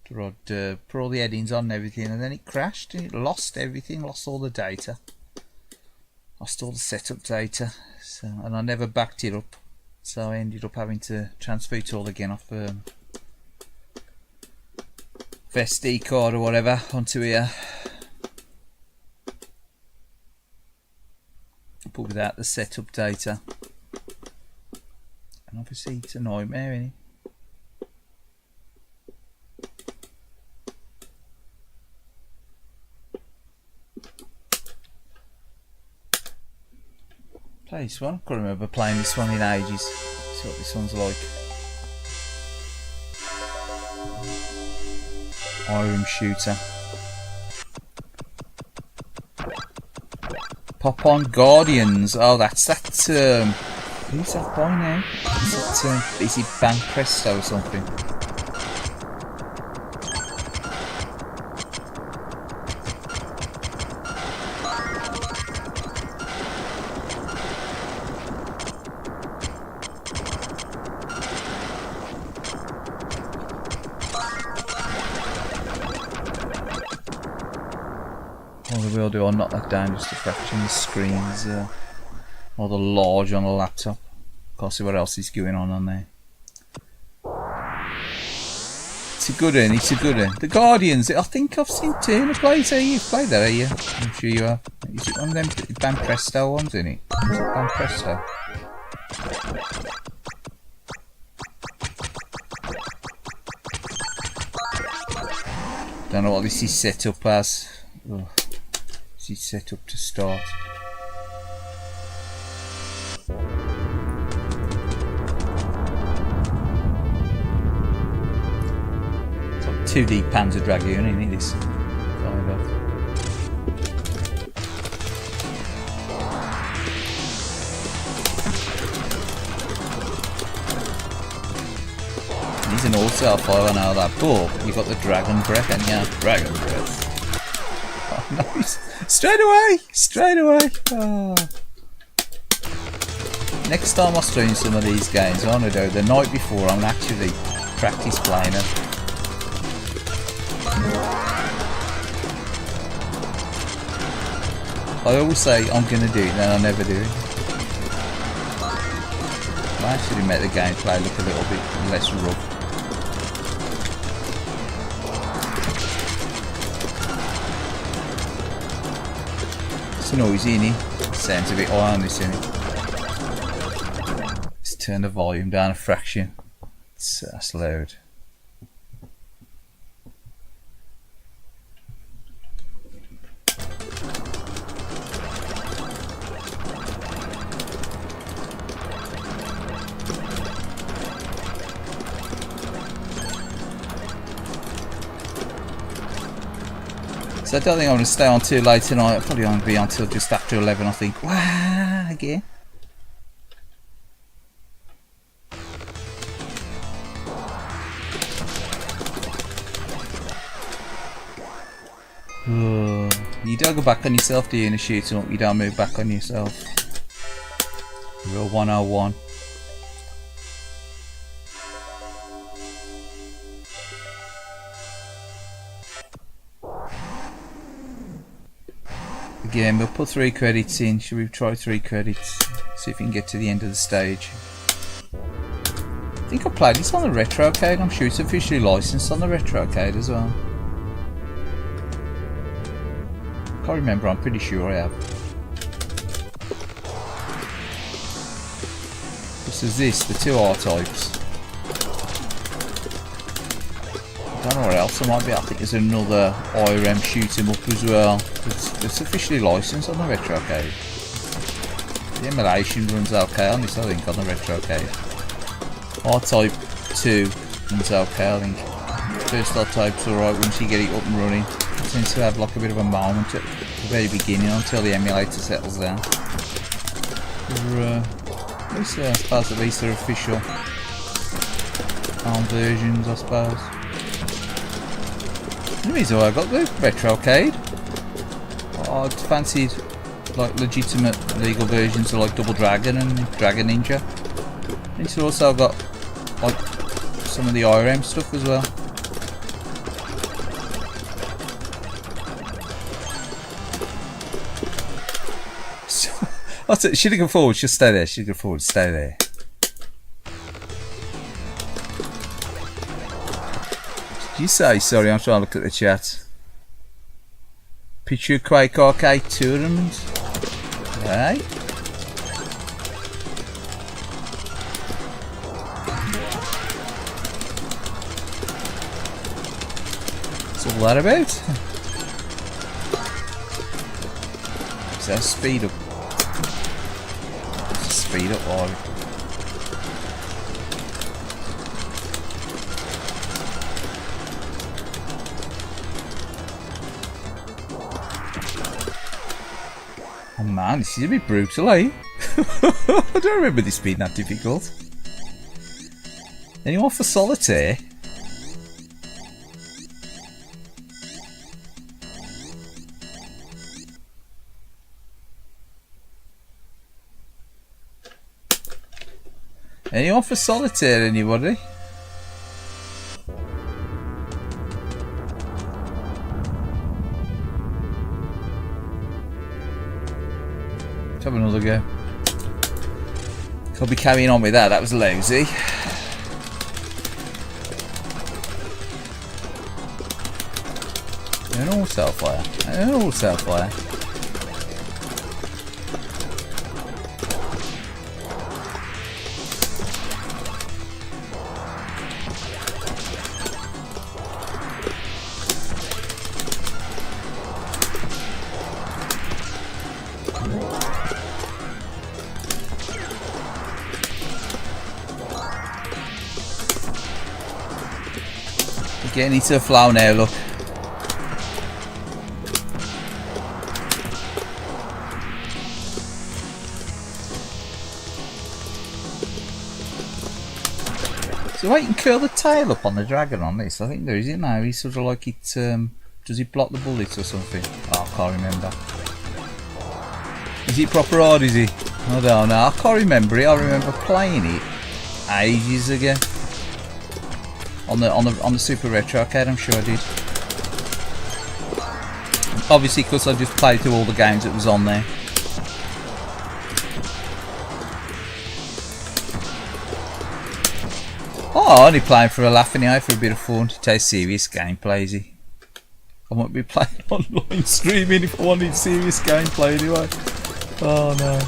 I'd put all the headings on and everything, and then it crashed. And it lost everything. Lost all the data. Lost all the setup data. So, and I never backed it up. So I ended up having to transfer it all again off SD card or whatever onto here. But without the setup data. And obviously it's a nightmare, isn't it? Play this one. I can't remember playing this one in ages. See what this one's like. Iron Shooter. Pop on Guardians. Oh, that's that. Who's that by now? Is it Ban Presto or something? Do I knock that down just a fraction? The screen's rather large on a laptop. Can't see what else is going on there. It's a good one, it's a good one. The Guardians, I think I've seen Turner play. So you've played that, have you? I'm sure you have. Is it one of them Ban Presto ones, isn't it? Is it Ban Presto? Don't know what this is set up as. Ugh. This is set up to start. It's like 2D Panzer Dragoon, isn't it? This kind of. He's an all-star file, I know that, but you've got the Dragon Breath, and yeah, Dragon Breath. Oh, nice. Straight away! Straight away! Oh. Next time I stream some of these games, I want to do the night before I'm actually practice playing them. I always say I'm going to do it, then I never do it. I actually make the gameplay look a little bit less rough. It's noisy, isn't it? Sounds a bit high on this, isn't it? Let's turn the volume down a fraction. That's loud. So I don't think I'm going to stay on too late tonight. I'll probably only be on until just after 11, I think. Wow, again. You don't go back on yourself, do you, in a shooting up? You don't move back on yourself. Real 101. Again, we'll put 3 credits in. Should we try 3 credits? See if we can get to the end of the stage. I think I played this on the RetroArch. I'm sure it's officially licensed on the RetroArch as well. Can't remember, I'm pretty sure I have. This is this, the 2 R-types. I don't know what else there might be. I think there's another IRM shoot 'em up as well. It's officially licensed on the RetroArch. The emulation runs okay on this, I think, on the RetroArch. R-Type 2 runs okay, I think. First R-Type's alright once you get it up and running. It seems to have like a bit of a moment at the very beginning until the emulator settles down. At least I suppose at least they're official versions, I suppose. The reason why I got the RetroArch, I'd fancied like legitimate legal versions of like Double Dragon and Dragon Ninja. It's also got like some of the IRM stuff as well. So, should I go forward? Just stay there. Should I go forward? Stay there. You say? Sorry, I'm trying to look at the chat. Picture Quake Arcade Tournament. Hey? What's all that about? Is that speed up? Speed up, or Man, this is a bit brutal, eh? I don't remember this being that difficult. Anyone for solitaire? Anyone for solitaire, anybody? Let's have another go. I'll be carrying on with that, that was lousy. An auto fire. An auto fire. Getting into the flow now, look. So I can curl the tail up on the dragon on this. I think there is it now. He's sort of like it. Does he block the bullets or something? Oh, I can't remember. Is it proper hard? Is he? I don't know. I can't remember it. I remember playing it ages ago. On the Super Retro Arcade, I'm sure I did. Obviously, because I just played through all the games that was on there. Oh, only playing for a laugh anyway, for a bit of fun. To take serious gameplay, is he? I won't be playing online streaming if I wanted serious gameplay anyway. Oh no.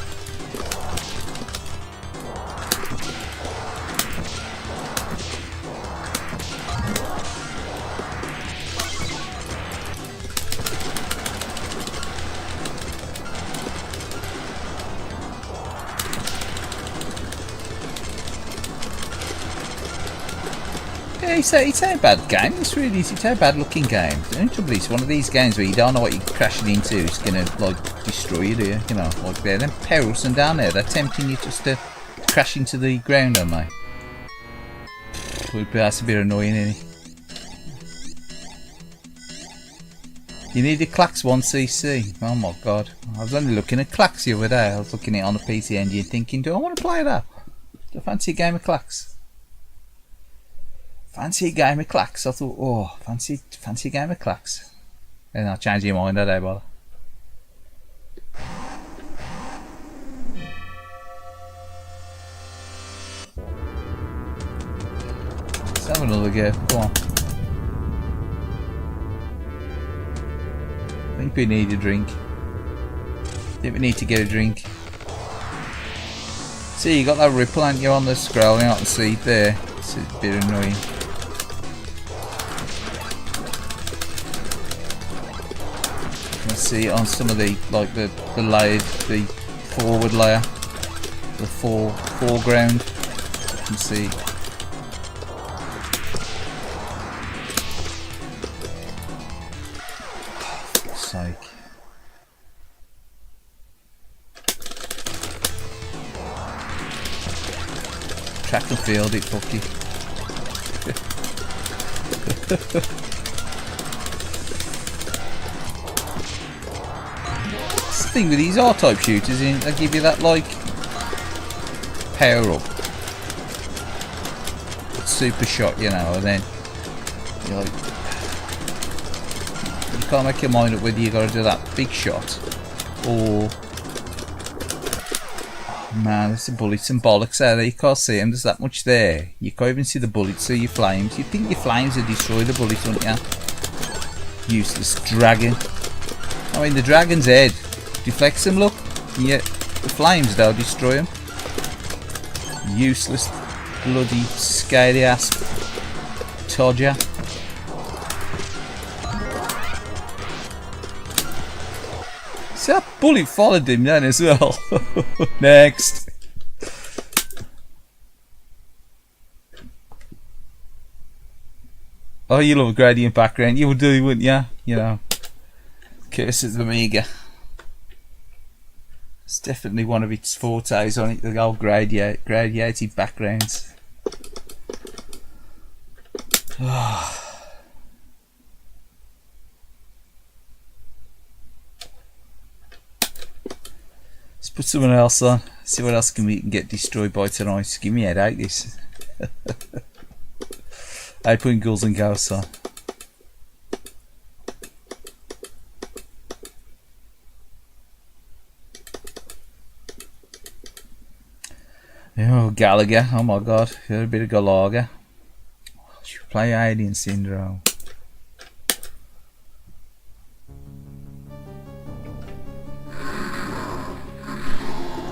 It's a bad game. It's really it's a bad looking game. It's one of these games where you don't know what you're crashing into. It's gonna like destroy you, do you? You know, like they're them perils and down there. They're tempting you just to crash into the ground, aren't they? That's a bit annoying, isn't it? You need a Clax 1cc. Oh my god! I was only looking at Clax the other day. I was looking at it on the PC Engine, thinking, do I want to play that? Do I fancy a game of Clax? Fancy a game of Clax. I thought, oh, fancy a game of Clax. And I'll change your mind, I don't bother. Let's have another go. Go on. I think we need a drink. I think we need to get a drink. See, you got that ripple, ain't you, on the scrolling out the seat there. It's a bit annoying. See it on some of the layered, the forward layer, the foreground. You can see. Oh, for fuck's sake. Track and field it, fuck you. Thing with these R-type shooters, they give you that like power up, super shot, you know, and then you're like, you can't make your mind up whether you got to do that big shot or, oh man, there's some bullets and bollocks out there. You can't see them. There's that much there. You can't even see the bullets. See your flames. You think your flames will destroy the bullets, don't you? Useless dragon. I mean, the dragon's head deflects them, look, and yet the flames, they'll destroy them. Useless, bloody, scaly ass Todger. See, that bullet followed him then as well. Next. Oh, you love a gradient background. You would do, wouldn't you? You know. Curses of Amiga. It's definitely one of its fortes on it, the old gradiated backgrounds. Let's put someone else on, see what else we can get destroyed by tonight. Give me a headache this. I putting Ghouls and Ghosts on. Oh, Gallagher, oh my god, a bit of Gallagher. Should play Alien Syndrome.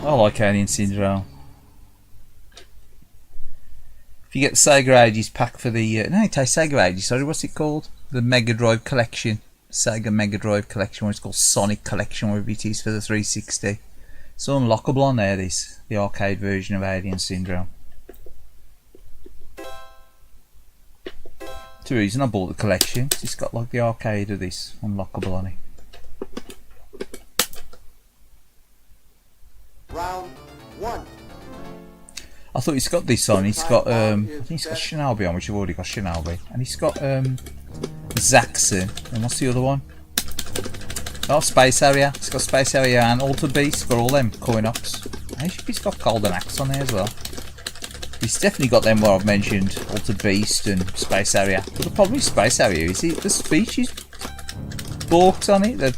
I like Alien Syndrome. If you get the Sega Ages pack for the no, it takes Sega Ages, sorry, what's it called? The Mega Drive collection. Sega Mega Drive collection, where it's called Sonic collection, wherever it is for the 360. It's unlockable on there, this, the arcade version of Alien Syndrome. It's the reason I bought the collection, it's got like the arcade of this unlockable on it. Round 1. I thought he's got this on, he's got I think he's got Shinobi on, which I've already got Shinobi. And he's got Zaxxon, and what's the other one? Oh, Space Harrier. It's got Space Harrier and Altered Beast. Got all them coin-ops. I think he's got Golden Axe on there as well. He's definitely got them where I've mentioned Altered Beast and Space Harrier. But the problem with Space Harrier is the speech is balked on it. That,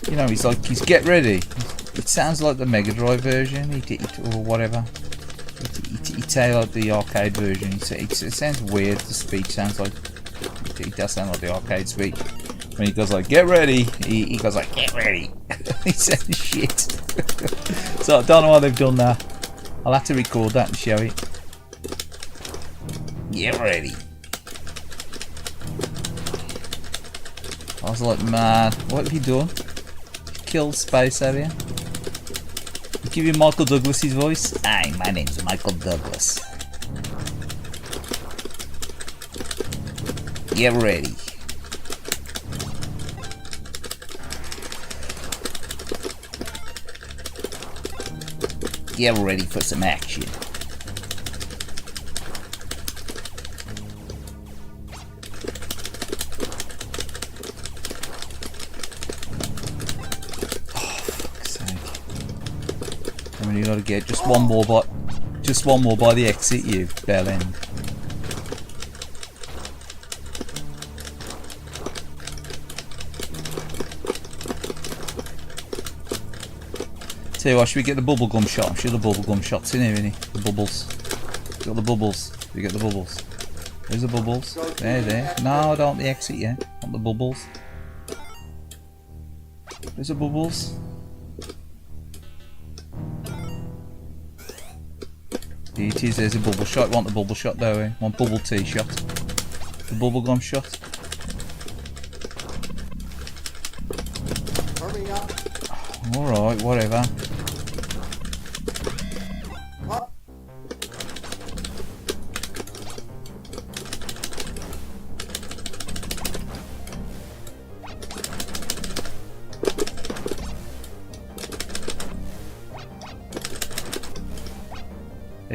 you know, he's like, he's get ready. It sounds like the Mega Drive version, or whatever. It sounds like the arcade version. It sounds weird. The speech sounds like, it does sound like the arcade speech. When he goes like, get ready, he goes like, get ready. He says shit. So I don't know why they've done that. I'll have to record that and show it. Get ready. I was like, man, what have you done? You killed Space Harrier. Give you Michael Douglas's voice. Hi, my name's Michael Douglas. Get ready. Get ready for some action. Oh, fuck's sake. I mean, you gotta get just one more by the exit, you bell end. Tell you what, should we get the bubblegum shot? I'm sure the bubblegum shot's in here, isn't he? The bubbles. Got the bubbles. We get the bubbles. There's the bubbles. There. No, I don't want the exit yet. I want the bubbles. There's the bubbles. Here it is, there's a bubble shot. Want the bubble shot though, eh? Want bubble tea shot. The bubblegum shot. Alright, whatever.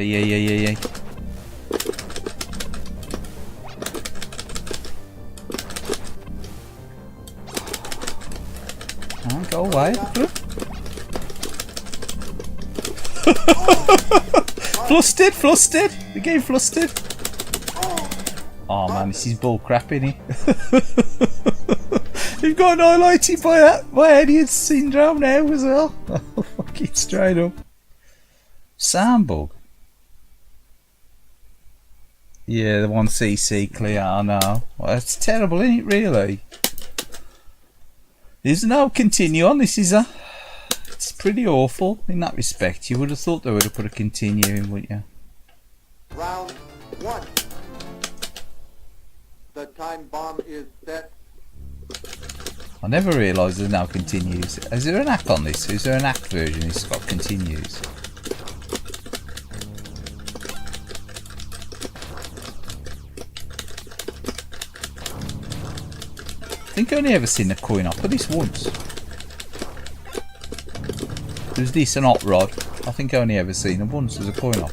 Yeah. Oh, go away. Flustered. The game flustered. Oh man, this is bull crap, innit? You've got annihilated by Alien Syndrome now as well. Oh, fuck it, straight up. Sound bug. Yeah, the 1cc clear, I know. Well, it's terrible, isn't it, really? There's no continue on this, is there? It's pretty awful in that respect. You would have thought they would have put a continue in, wouldn't you? Round 1. The time bomb is set. I never realised there's no continues. Is there an act on this? Is there an act version that's got continues? I think I only ever seen a coin up for this once. There's this and hot rod. I think I only ever seen them once as a coin op.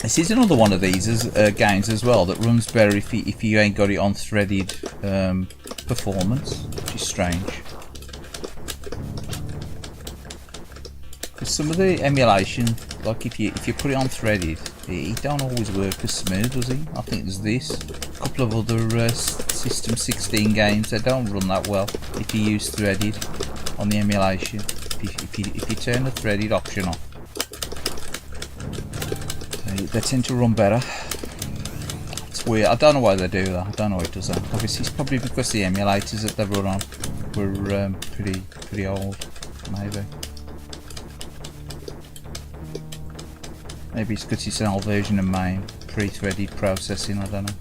This is another one of these games as well that runs better if you ain't got it on threaded performance, which is strange. Because some of the emulation, like if you put it on threaded, it don't always work as smooth, does it? I think there's this, a couple of other System 16 games that don't run that well if you use threaded on the emulation. If you turn the threaded option on. They tend to run better. It's weird. I don't know why they do that. I don't know why it does that. Obviously, it's probably because the emulators that they run on were pretty old. Maybe it's because it's an old version of main pre-threaded processing. I don't know.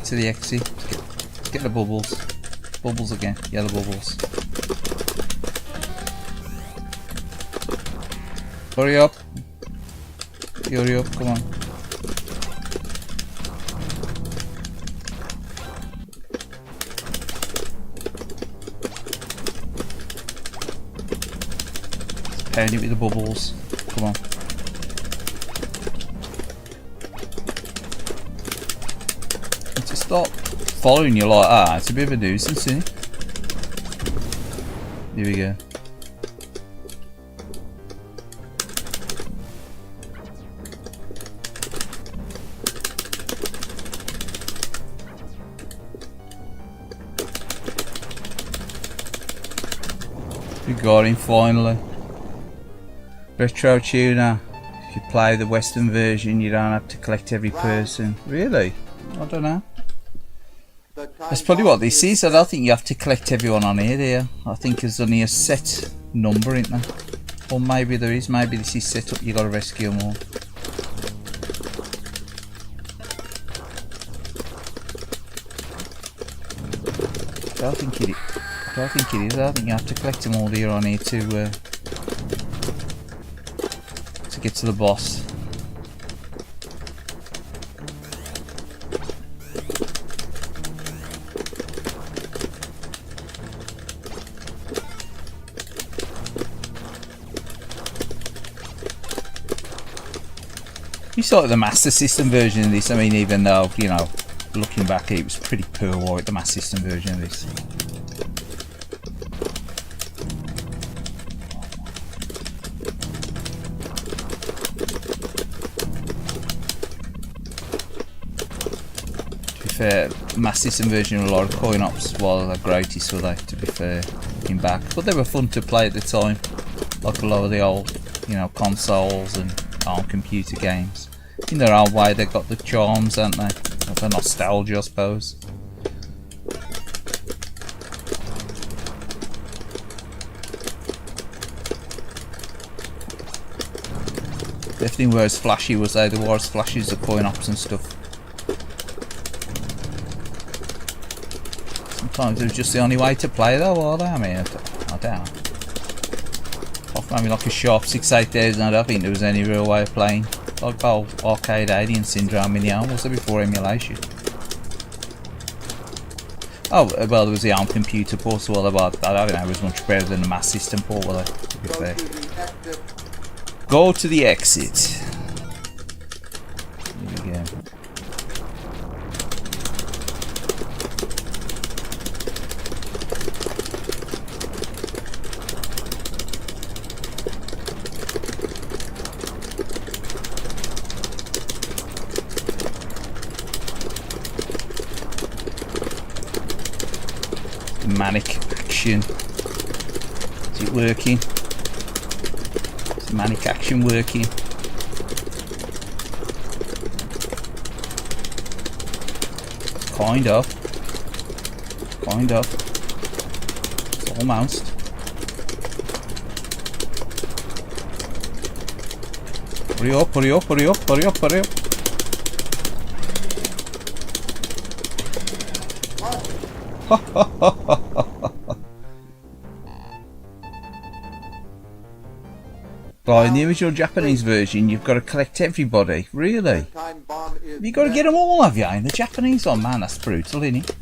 To the exit. Let's get the bubbles. Bubbles again. Yeah, the bubbles. Hurry up. Hurry up, come on. Pound it with the bubbles. Come on. And to stop following you like that, it's a bit of a nuisance, isn't it? Here we go. We got him finally. Retro tuner. If you play the Western version, you don't have to collect every person. Really? I don't know. That's probably what this is. I don't think you have to collect everyone on here, do you? I think there's only a set number, isn't there? Or maybe there is. Maybe this is set up. You got to rescue them all. I don't think it is. I don't think it is. I think you have to collect them all here on here to get to the boss. You saw the Master System version of this. I mean, even though, you know, looking back, it was pretty poor white, the Master System version of this. Master System version of a lot of coin ops while the greatest were they, to be fair, looking back, but they were fun to play at the time, like a lot of the old, you know, consoles and ARM computer games. In their own way, they got the charms, haven't they? Like the nostalgia, I suppose. Definitely were as flashy was they were as flashy as the coin ops and stuff. Sometimes it was just the only way to play though, are they? I mean, I don't know. Off maybe like a sharp 68000, I don't think there was any real way of playing. Like old arcade alien syndrome in the ARM, was there before emulation? Oh, well, there was the ARM computer port, so about I don't know, it was much better than the Mass System port, were they, to be fair. Go to the exit. Here we go. Manic action. Is it working? Is manic action working? Kind of. Kind of. It's almost. Hurry up, hurry up, hurry up, hurry up, hurry up. But in the original Japanese version, you've got to collect everybody. Really? Time bomb is You got to set. get them all, have you? In the Japanese one, man, that's brutal, isn't it?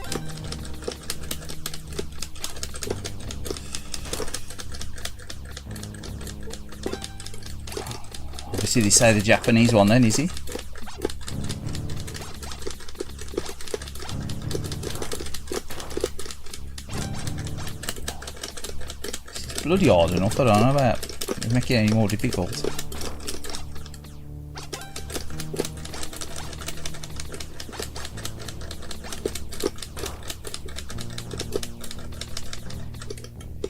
Obviously, they say the Japanese one, then, is he? It's bloody hard enough. I don't know about making it any more difficult.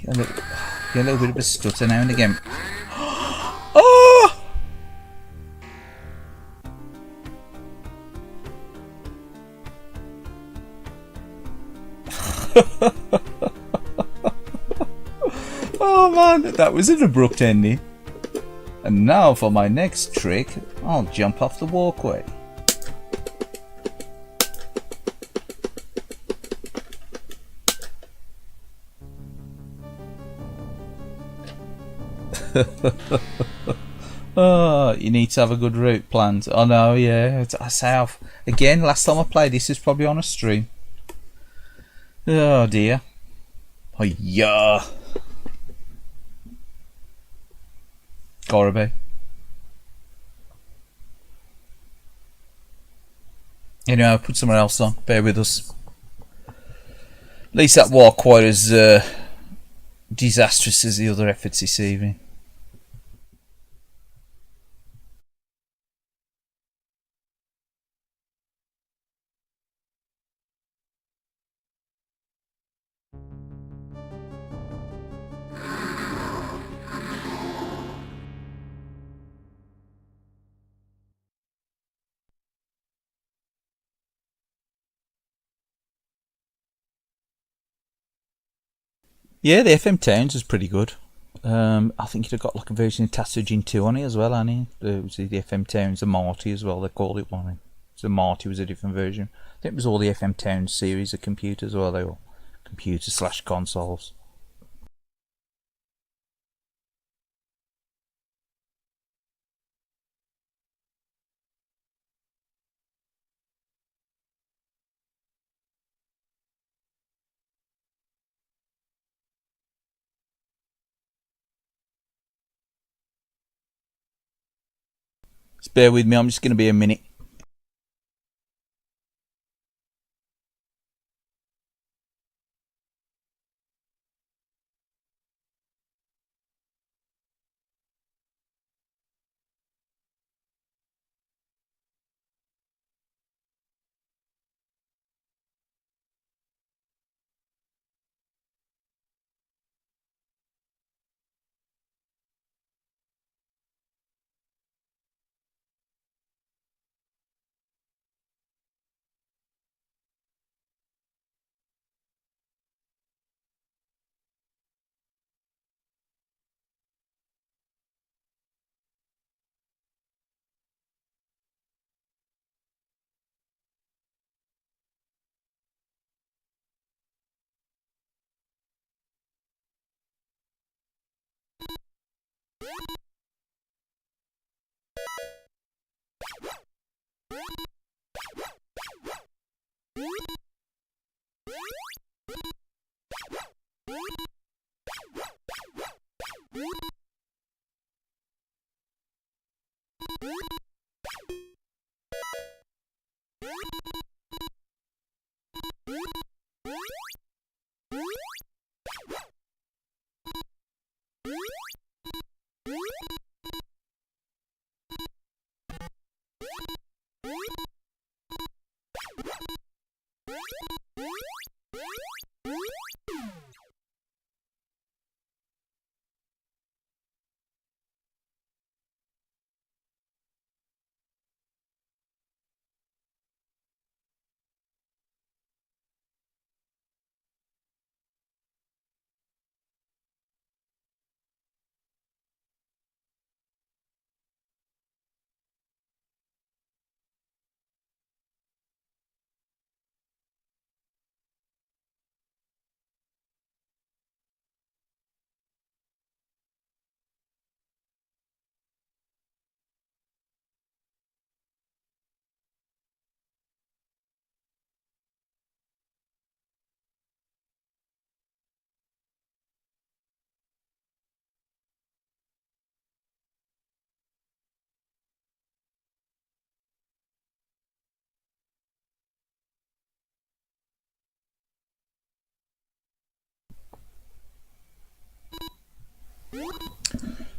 Get a little bit of a stutter now and again. Oh! Oh man, that was an abrupt ending. And now for my next trick, I'll jump off the walkway. Oh, you need to have a good route planned. Oh no, yeah, I say again, last time I played this is probably on a stream. Oh dear. Oh yeah. Gotta be. Anyway, I'll put somewhere else on. Bear with us. At least that wasn't quite as disastrous as the other efforts this evening. Yeah, the FM Towns was pretty good. I think you'd have got like a version of Tatsujin 2 on it as well, hadn't he? It was the FM Towns, the Marty as well, they called it one. So the Marty was a different version. I think it was all the FM Towns series of computers, or they were computer/consoles. Just bear with me, I'm just going to be a minute.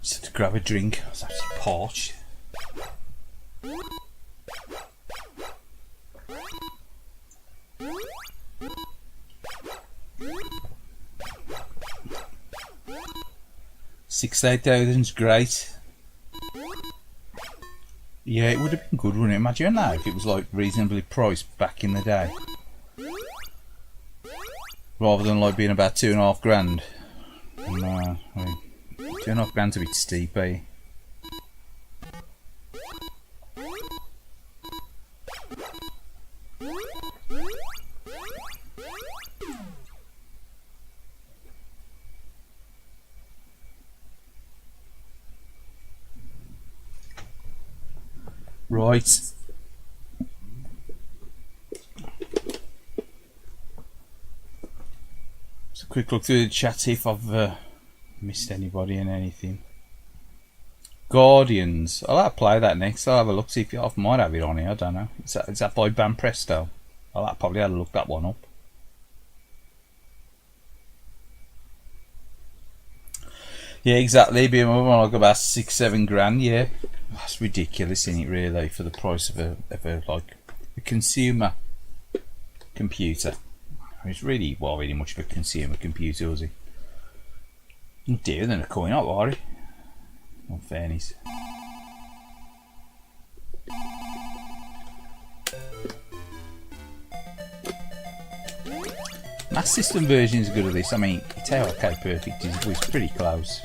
Just had to grab a drink. I was actually parched. $68,000's great. Yeah, it would have been good, wouldn't it? Imagine that if it was like reasonably priced back in the day, rather than like being about $2,500. No, I mean, $2,500's a bit steep, eh? Right. Just a quick look through the chat, see if I've missed anybody and anything. Guardians. I'll have to play that next. I'll have a look, see if I might have it on here. I don't know. Is that by Ban Presto? I'll probably have to look that one up. Yeah, exactly. Being like about $6-7 grand. Yeah, that's ridiculous, isn't it? Really, for the price of a like a consumer computer. It's really really much of a consumer computer, was it? Dearer than a coin up, are it? In fairness. Mass System version is good at this. I mean, it's okay, perfect. It's pretty close.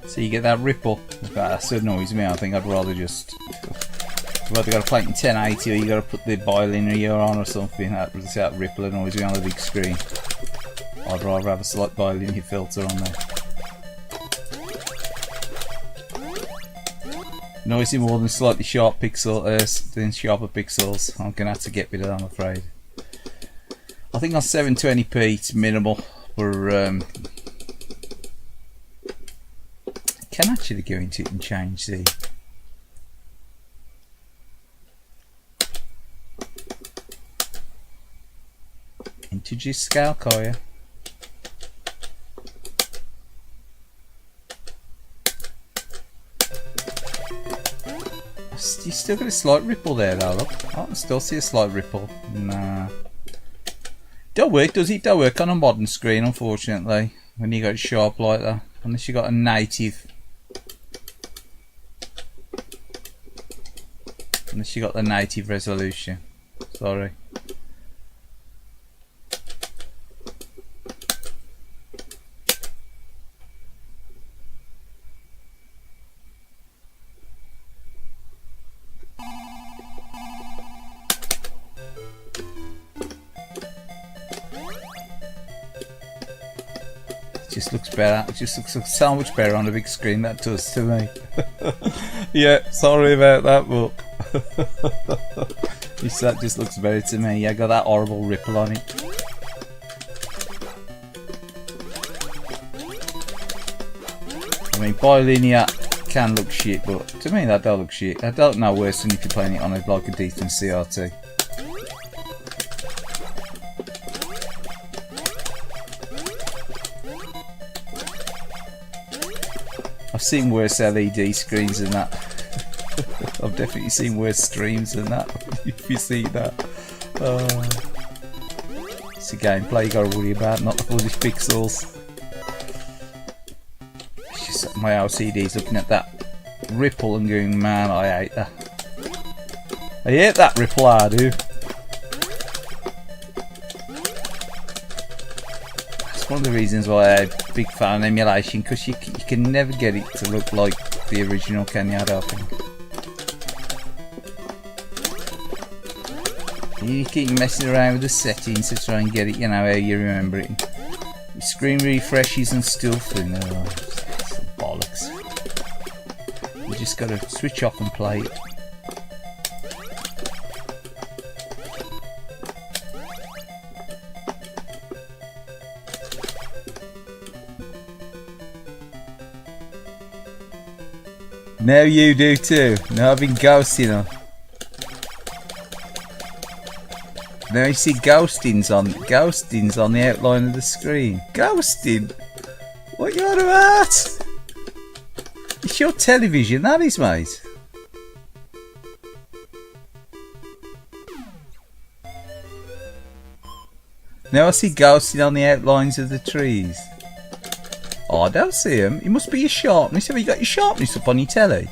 So you get that ripple. That so annoys me. I think I'd rather just. I've either got to play it in 1080 or you got to put the bilinear on or something. That ripple annoys me on the big screen. I'd rather have a slight bilinear filter on there. Noisy more than slightly sharp pixel, than sharper pixels. I'm gonna have to get rid of that, I'm afraid. I think on 720p it's minimal. We're can actually go into it and change the integer scale, Kaya. You still got a slight ripple there though, look. I can still see a slight ripple. Nah. Don't work, does it? Don't work on a modern screen, unfortunately, when you got it sharp like that. Unless you got a native. Unless you got the native resolution. Sorry. Just looks better. It just looks so much better on the big screen. That does to me. Yeah, sorry about that, but that just looks better to me. Yeah, got that horrible ripple on it. I mean, bilinear can look shit, but to me that don't look shit. I don't know worse than if you're playing it on like a decent CRT. I've seen worse LED screens than that. I've definitely seen worse streams than that. If you see that. It's a gameplay you gotta worry about, not the foolish pixels. It's just my LCD's looking at that ripple and going, man, I hate that. I hate that ripple, I do. One of the reasons why I'm a big fan of emulation, because you can never get it to look like the original, can you? I don't think. You keep messing around with the settings to try and get it, you know, how you remember it. Your screen refreshes and stuff, and some bollocks. You just gotta switch off and play it. Now you do too. Now I've been ghosting her. Now you see ghostings on the outline of the screen. Ghosting? What you on about? It's your television, that is, mate. Now I see ghosting on the outlines of the trees. Oh, I don't see them. It must be your sharpness. Have you got your sharpness up on your telly?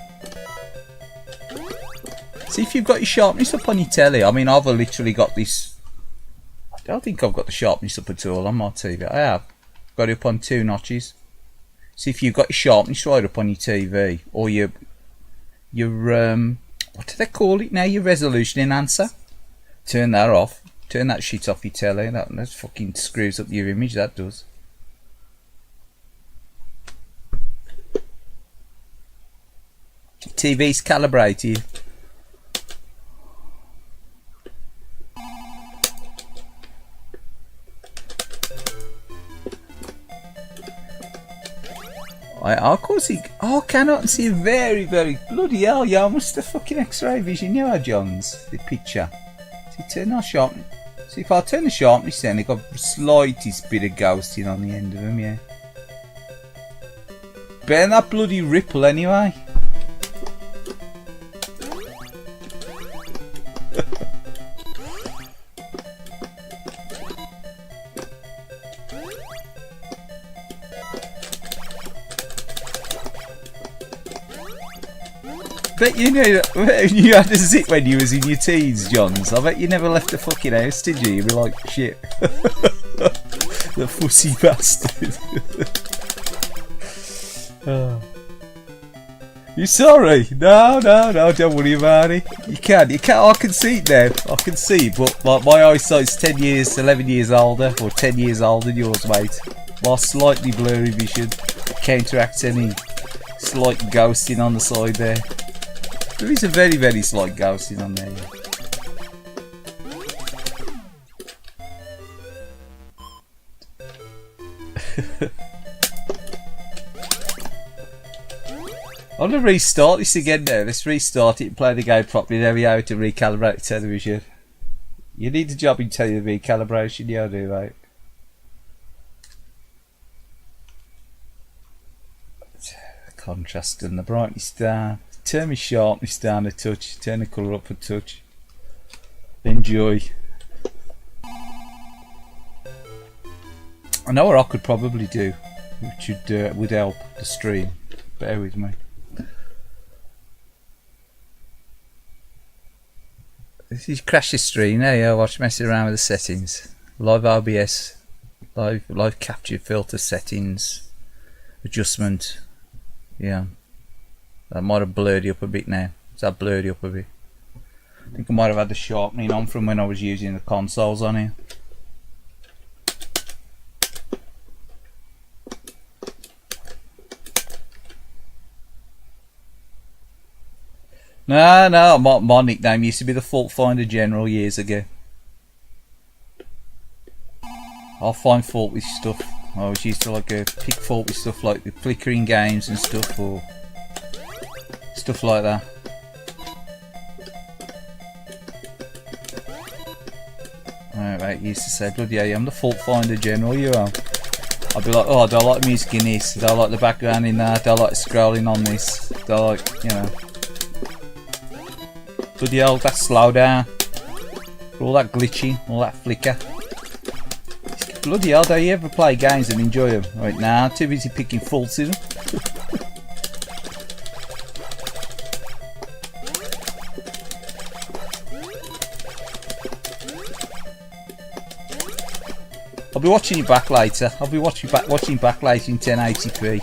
See if you've got your sharpness up on your telly. I mean, I've literally got this. I don't think I've got the sharpness up at all on my TV. I have. Got it up on 2 notches. See if you've got your sharpness right up on your TV. Or your what do they call it now? Your resolution enhancer. Turn that off. Turn that shit off your telly. That fucking screws up your image, that does. TV's calibrated. Of course I cannot see very bloody hell, yeah, I must have fucking X-ray vision, you know, Johns, the picture. See, turn that sharpness. See, if I turn the sharpness then, it got the slightest bit of ghosting on the end of them, yeah. Better that bloody ripple anyway. Bet you knew that you had to zip when you was in your teens, Johns. I bet you never left the fucking house, did you? You'd be like, shit. The fussy bastard. Oh. You sorry? No, don't worry about it. You can, I can see it now. I can see, but my eyesight's 10 years, 11 years older, or 10 years older than yours, mate. My slightly blurry vision counteracts any slight ghosting on the side there. There is a very slight ghosting on there. I'm going to restart this again now. Let's restart it and play the game properly. There we go, to recalibrate the television. You need a job in TV recalibration, yeah I do, mate. Contrast and the brightness down. Turn my sharpness down a touch. Turn the colour up a touch. Enjoy. I know what I could probably do, which would help the stream. Bear with me. This is crash the stream now. Yeah, watch messing around with the settings. Live OBS, live capture filter settings, adjustment. Yeah, that might have blurred you up a bit now. Is that blurred you up a bit? I think I might have had the sharpening on from when I was using the consoles on here. No, my nickname used to be the Fault Finder General years ago. I'll find fault with stuff. I always used to pick fault with stuff like the flickering games and stuff, or stuff like that. Alright, used to say, bloody hell, I'm the Fault Finder General, you are. I'd be like, oh, I don't like the music in this, I don't like the background in that, I don't like scrolling on this, I don't like, you know. Bloody hell, that slow down. For all that glitching, all that flicker. Bloody hell, do you ever play games and enjoy them? Right now, I'm too busy picking faults in them. I'll be watching it back later. I'll be watching back later in 1080p.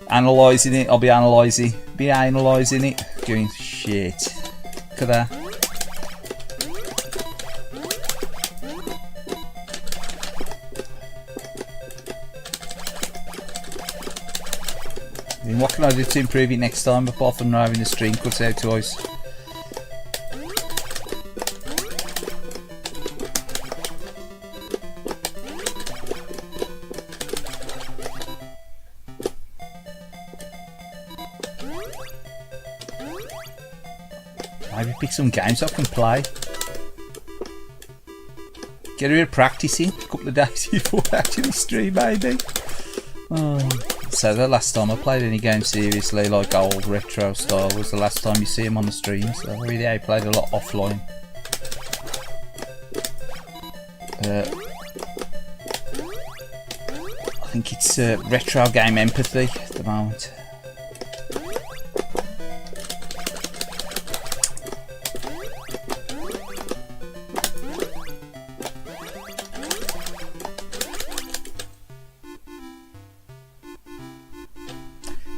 Analysing it. I'll be analysing it. Going, shit. Look at that. I mean, what can I do to improve it next time apart from not having the stream cut out twice? Maybe pick some games I can play. Get a bit of practice in, a couple of days before I actually stream maybe. Oh. So the last time I played any game seriously, like old retro style, was the last time you see him on the stream. So really I played a lot offline. I think it's retro game empathy at the moment.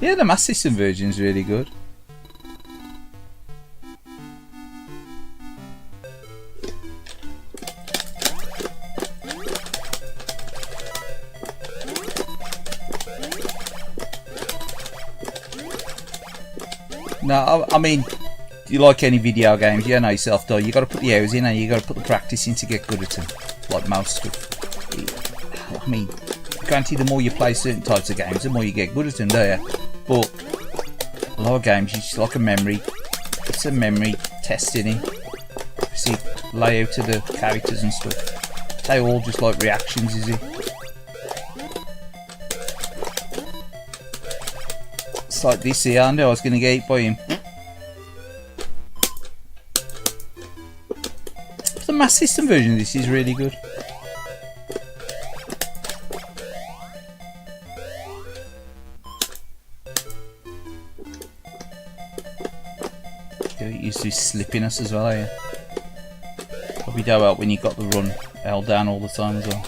Yeah, the Master System version is really good. No, I mean, you like any video games, you know yourself though, you got to put the hours in and you got to put the practice in to get good at them, like most stuff. I mean, granted, the more you play certain types of games, the more you get good at them, don't you? But a lot of games, it's like a memory. It's a memory testing it. See, layout of the characters and stuff. They all just like reactions, is it? It's like this here. I knew I was going to get hit by him. The Master System version of this is really good. It used to be slippiness as well, yeah. Probably don't help when you got the run held down all the time as well.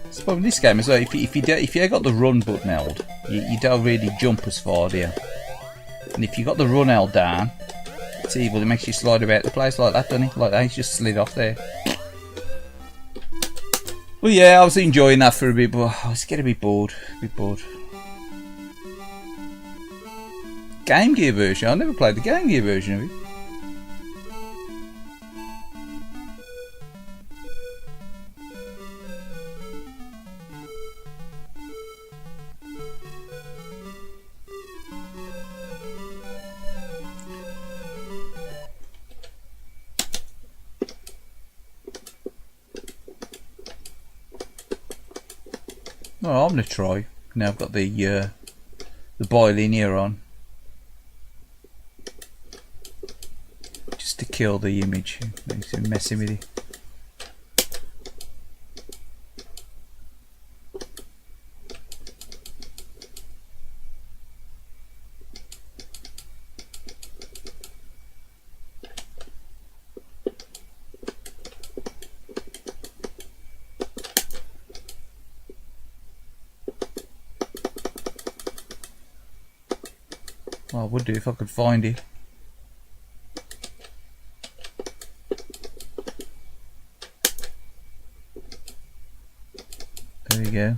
It's probably this game as well. If you got the run button held, you don't really jump as far, do you? And if you got the run held down, it's evil. It makes you slide about the place like that, doesn't it? Like that, he's just slid off there. Well, yeah, I was enjoying that for a bit, but I was getting a bit bored. Game Gear version. I never played the Game Gear version of it. Oh, I'm gonna try. Now I've got the violin here on, just to kill the image. Makes it messing with it. Well, I would do if I could find it. There we go.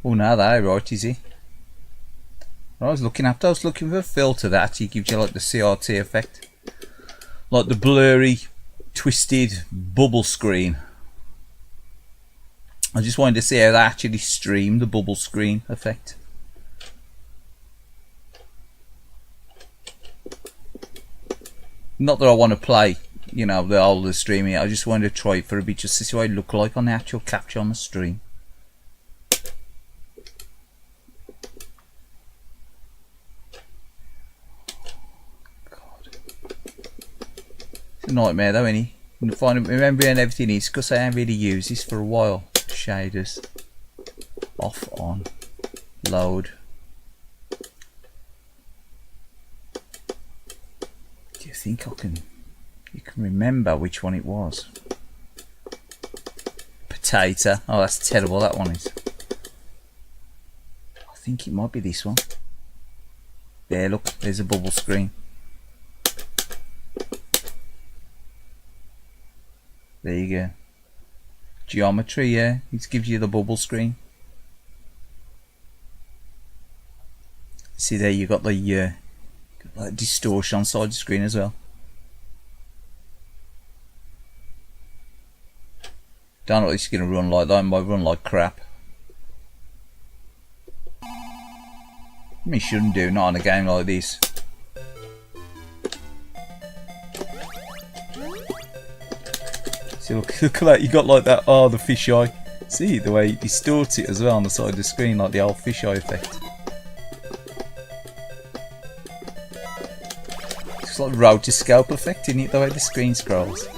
Oh, now that right, is he? I was looking for a filter that actually gives you like the CRT effect, like the blurry, twisted bubble screen. I just wanted to see how that actually streamed the bubble screen effect. Not that I want to play, you know, the older streaming. I just wanted to try it for a bit, just to see what it looked like on the actual capture on the stream. nightmare though, innit? Remembering everything is because I haven't really used this for a while. Shaders. Off, on. Load. Do you think you can remember which one it was? Potato. Oh, that's terrible, that one is. I think it might be this one. There, look, there's a bubble screen. There you go. Geometry, yeah, it gives you the bubble screen. See there, you got the distortion on side of the screen as well. Don't know if it's going to run like that. It might run like crap. I mean, it shouldn't do, not on a game like this. See, look at that, you got like that, oh, the fisheye. See, the way it distorts it as well on the side of the screen, like the old fisheye effect. It's like rotoscope effect, isn't it, the way the screen scrolls.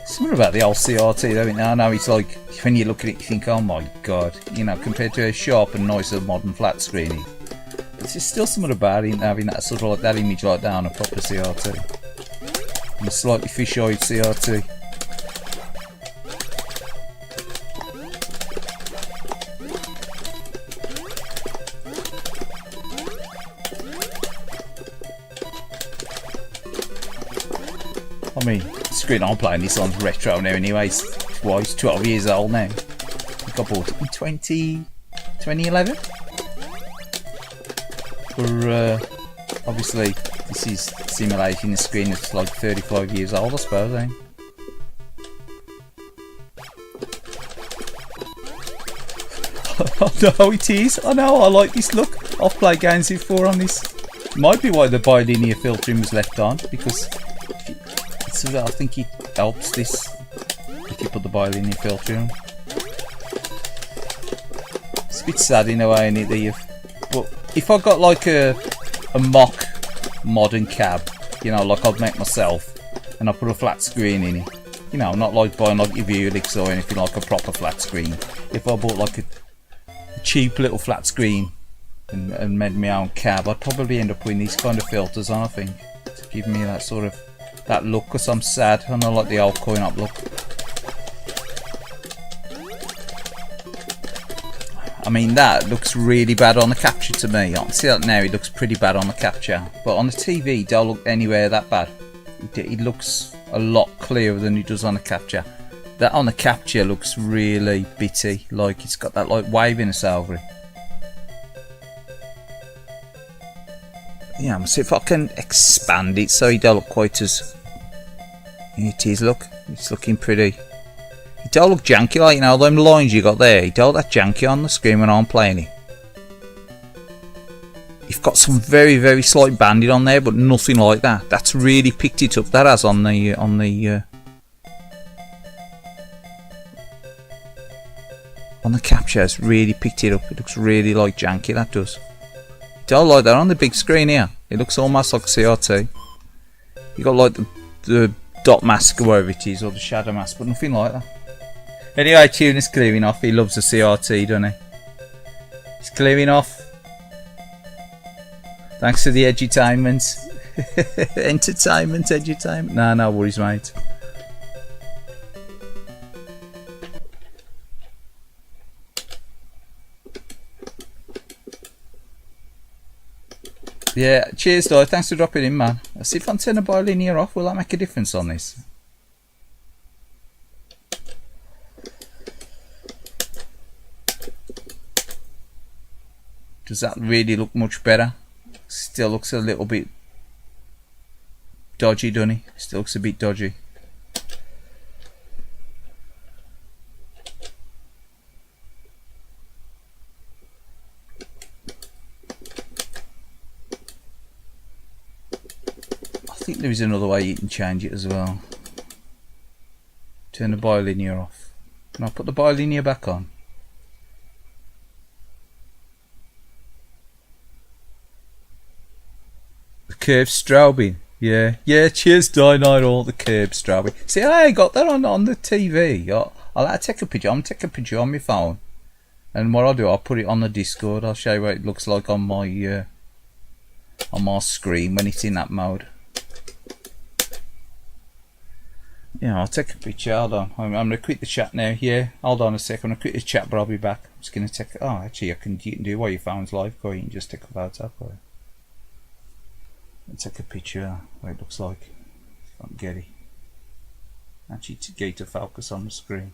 Something about the old CRT though, I know it's like, when you look at it you think, oh my god, you know, compared to a sharp and nicer modern flat screen, there's just still something about it, having that sort of like that image like that on a proper CRT. And a slightly fish-eyed CRT. I mean, the screen I'm playing this on's retro now anyway. Well, it's 12 years old now. I think I bought it in 2011. For obviously this is simulating a screen that's like 35 years old, I suppose, eh? I know it is. I know, I like this look. I've played games before on this. Might be why the bilinear filtering was left on, because I think it helps this if you put the bilinear filter on. It's a bit sad in a way, isn't it? But if I got like a mock modern cab, you know, like I'd make myself, and I put a flat screen in it, you know, not like buying like your Viewlix or anything, like a proper flat screen. If I bought like a cheap little flat screen and made my own cab, I'd probably end up putting these kind of filters on, I think, to give me that sort of that look, because I'm sad and I like the old coin up look. I mean, that looks really bad on the capture to me. I can see that now, it looks pretty bad on the capture, but on the TV it don't look anywhere that bad. It looks a lot clearer than it does on the capture. That on the capture looks really bitty, like it's got that like waviness over it. Yeah, I'm gonna see if I can expand it so it don't look quite as... It is, look, it's looking pretty. It don't look janky, like, you know, them lines you got there, it don't look that janky on the screen when I'm playing it. You've got some very, very slight banding on there, but nothing like that. That's really picked it up, that has on the capture, it's really picked it up. It looks really like janky, that does. Don't like that on the big screen here. It looks almost like CRT. You got like the dot mask or whatever it is, or the shadow mask, but nothing like that. Anyway, Tuner's clearing off. He loves the CRT, doesn't he? He's clearing off. Thanks for the edutainment. Edutainment. Nah, no worries, mate. Yeah, cheers though, thanks for dropping in, man. Let's see if I can turn the bilinear off, will that make a difference on this? Does that really look much better? Still looks a little bit dodgy, doesn't it? Still looks a bit dodgy. there is another way you can change it as well. Turn the bilinear off. And I'll put the bilinear back on. The curve strobing. Yeah, cheers Dino, the curve strobing. See, I ain't got that on the TV. I'll take a picture. I'm taking a picture on my phone. And what I'll do, I'll put it on the Discord. I'll show you what it looks like on my screen when it's in that mode. Yeah, I'll take a picture. Hold on. I'm going to quit the chat now. Yeah, hold on a sec. I'm going to quit the chat, but I'll be back. I'm just going to take. Oh, actually, you can do it while your phone's live. Go, you can just take a photo. I'll take a picture of what it looks like. Can't get it. Actually, to get it to focus on the screen.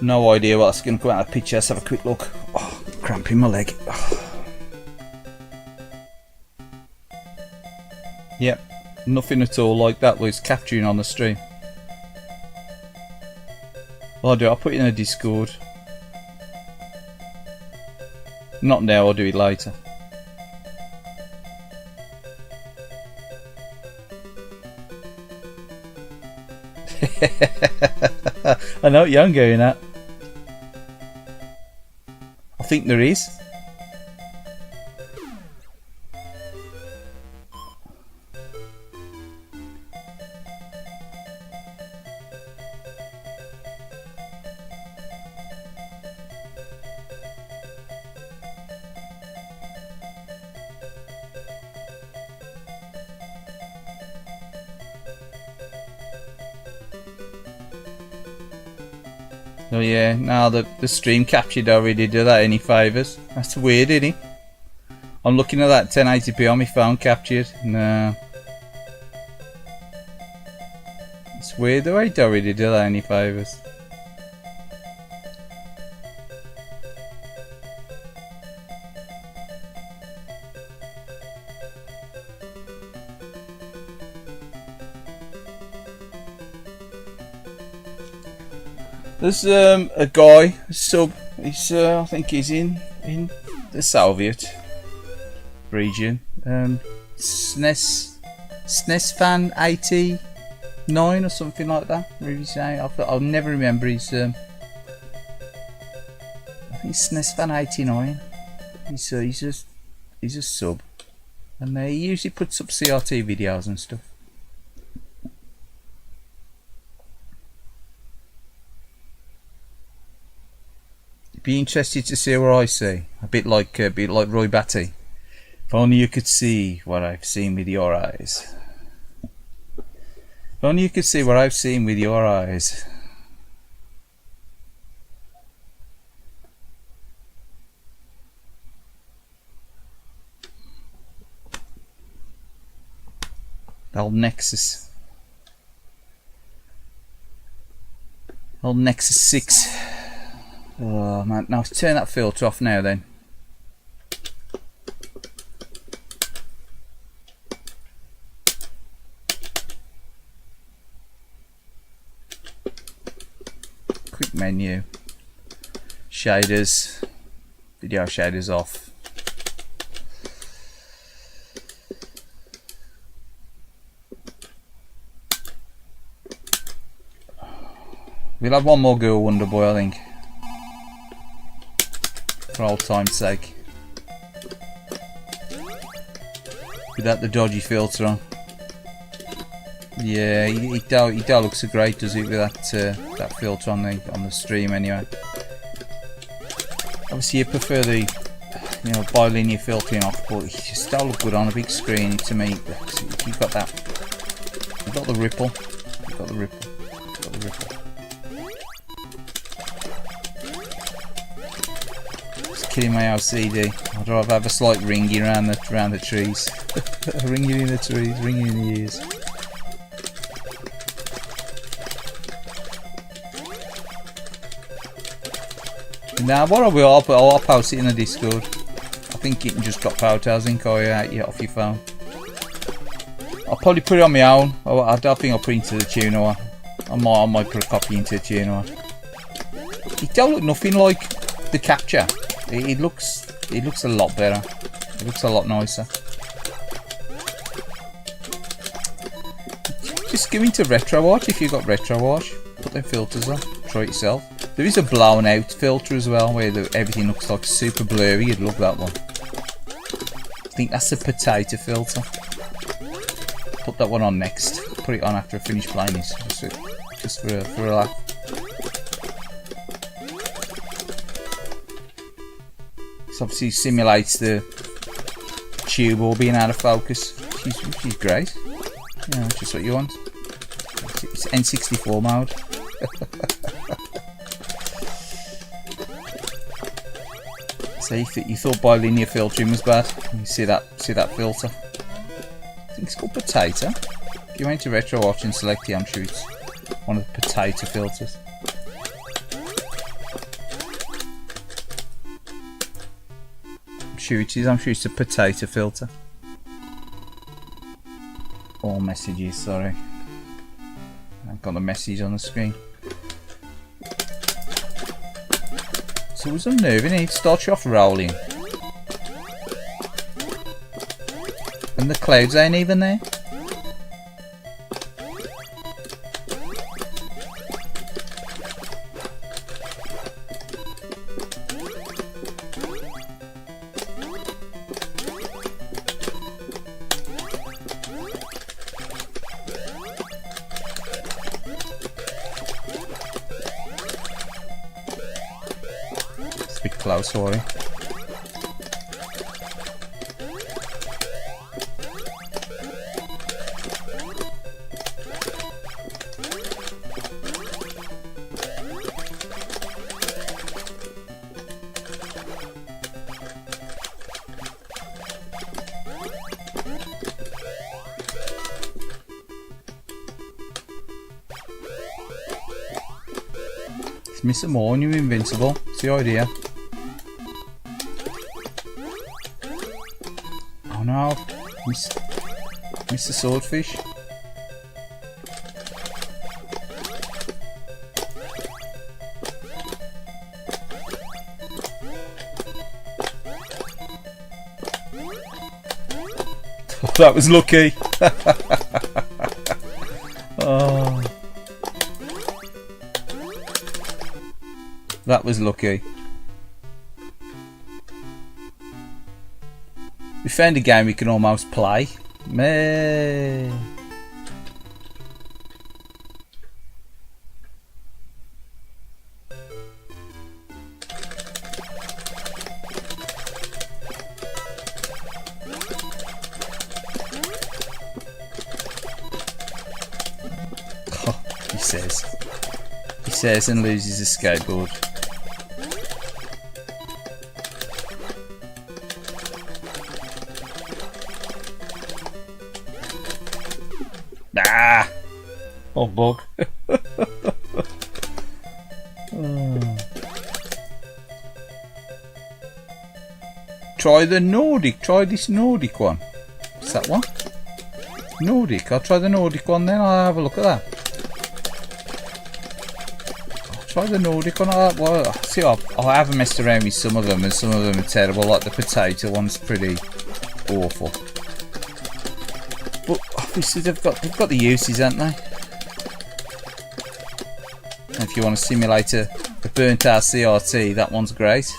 No idea what's going to come out of the picture. Let's have a quick look. Oh, cramp in my leg. Oh. Yep, nothing at all like that was capturing on the stream. Well, I'll put it in a Discord. Not now, I'll do it later. I know what you're going at. I think there is. Oh yeah, now the stream capture don't really do that any favours. That's weird, isn't it? I'm looking at that 1080p on my phone captured. No. It's weird the way it don't really do that any favours. There's a guy, a sub. He's I think he's in the Soviet region. SNES fan 89 or something like that. Really saying, I'll never remember his. I think SNES fan 89. He's a sub, and he usually puts up CRT videos and stuff. Be interested to see what I see. A bit like Roy Batty. If only you could see what I've seen with your eyes. If only you could see what I've seen with your eyes. Old Nexus. Old Nexus 6. Oh man, now turn that filter off now then. Quick menu. Shaders. Video shaders off. We'll have one more go, Wonder Boy, I think. For old time's sake. Without the dodgy filter on. Yeah, it don't look so great, does it, with that filter on the stream anyway. Obviously you prefer the bilinear filtering off, but it just don't look good on a big screen to me. You've got that. You've got the ripple. You've got the ripple. You've got the ripple. Killing my LCD. I'd rather have a slight ringing around the trees. Ringing in the trees, ringing in the ears. Nah, what I will, I'll post it in the Discord. I think you can just drop photos in off your phone. I'll probably put it on my own. I don't think I'll put it into the tuner one. I might put a copy into the tuner one. It don't look nothing like the capture. It looks a lot better. It looks a lot nicer. Just go into RetroArch if you've got RetroArch. Put them filters on. Try it yourself. There is a blown out filter as well where everything looks like super blurry. You'd love that one. I think that's a potato filter. Put that one on next. Put it on after I finish playing this. Just for a laugh. This obviously simulates the tube all being out of focus. She's great. Yeah, just what you want. It's N64 mode. So you thought bilinear filtering was bad. You see that filter. I think it's called potato. If you went to RetroArch and select it, I'm sure it's one of the potato filters. I'm sure it's a potato filter. All messages, sorry. I've got the message on the screen. So it was unnerving, it starts you off rolling. And the clouds ain't even there. It's a bit close, sorry. Miss them all and you're invincible. It's the idea. Oh no. Miss the swordfish. Oh, that was lucky. Oh. That was lucky. We found a game we can almost play. Meh. Oh, he says and loses his skateboard. Ah! Oh, bug. Try the Nordic. Try this Nordic one. What's that one? Nordic. I'll try the Nordic one then. I'll have a look at that. I'll try the Nordic one. Well, see, I haven't messed around with some of them, and some of them are terrible. Like the potato one's pretty awful. But obviously they've got the uses, haven't they? And if you want to simulate a burnt out CRT, that one's great.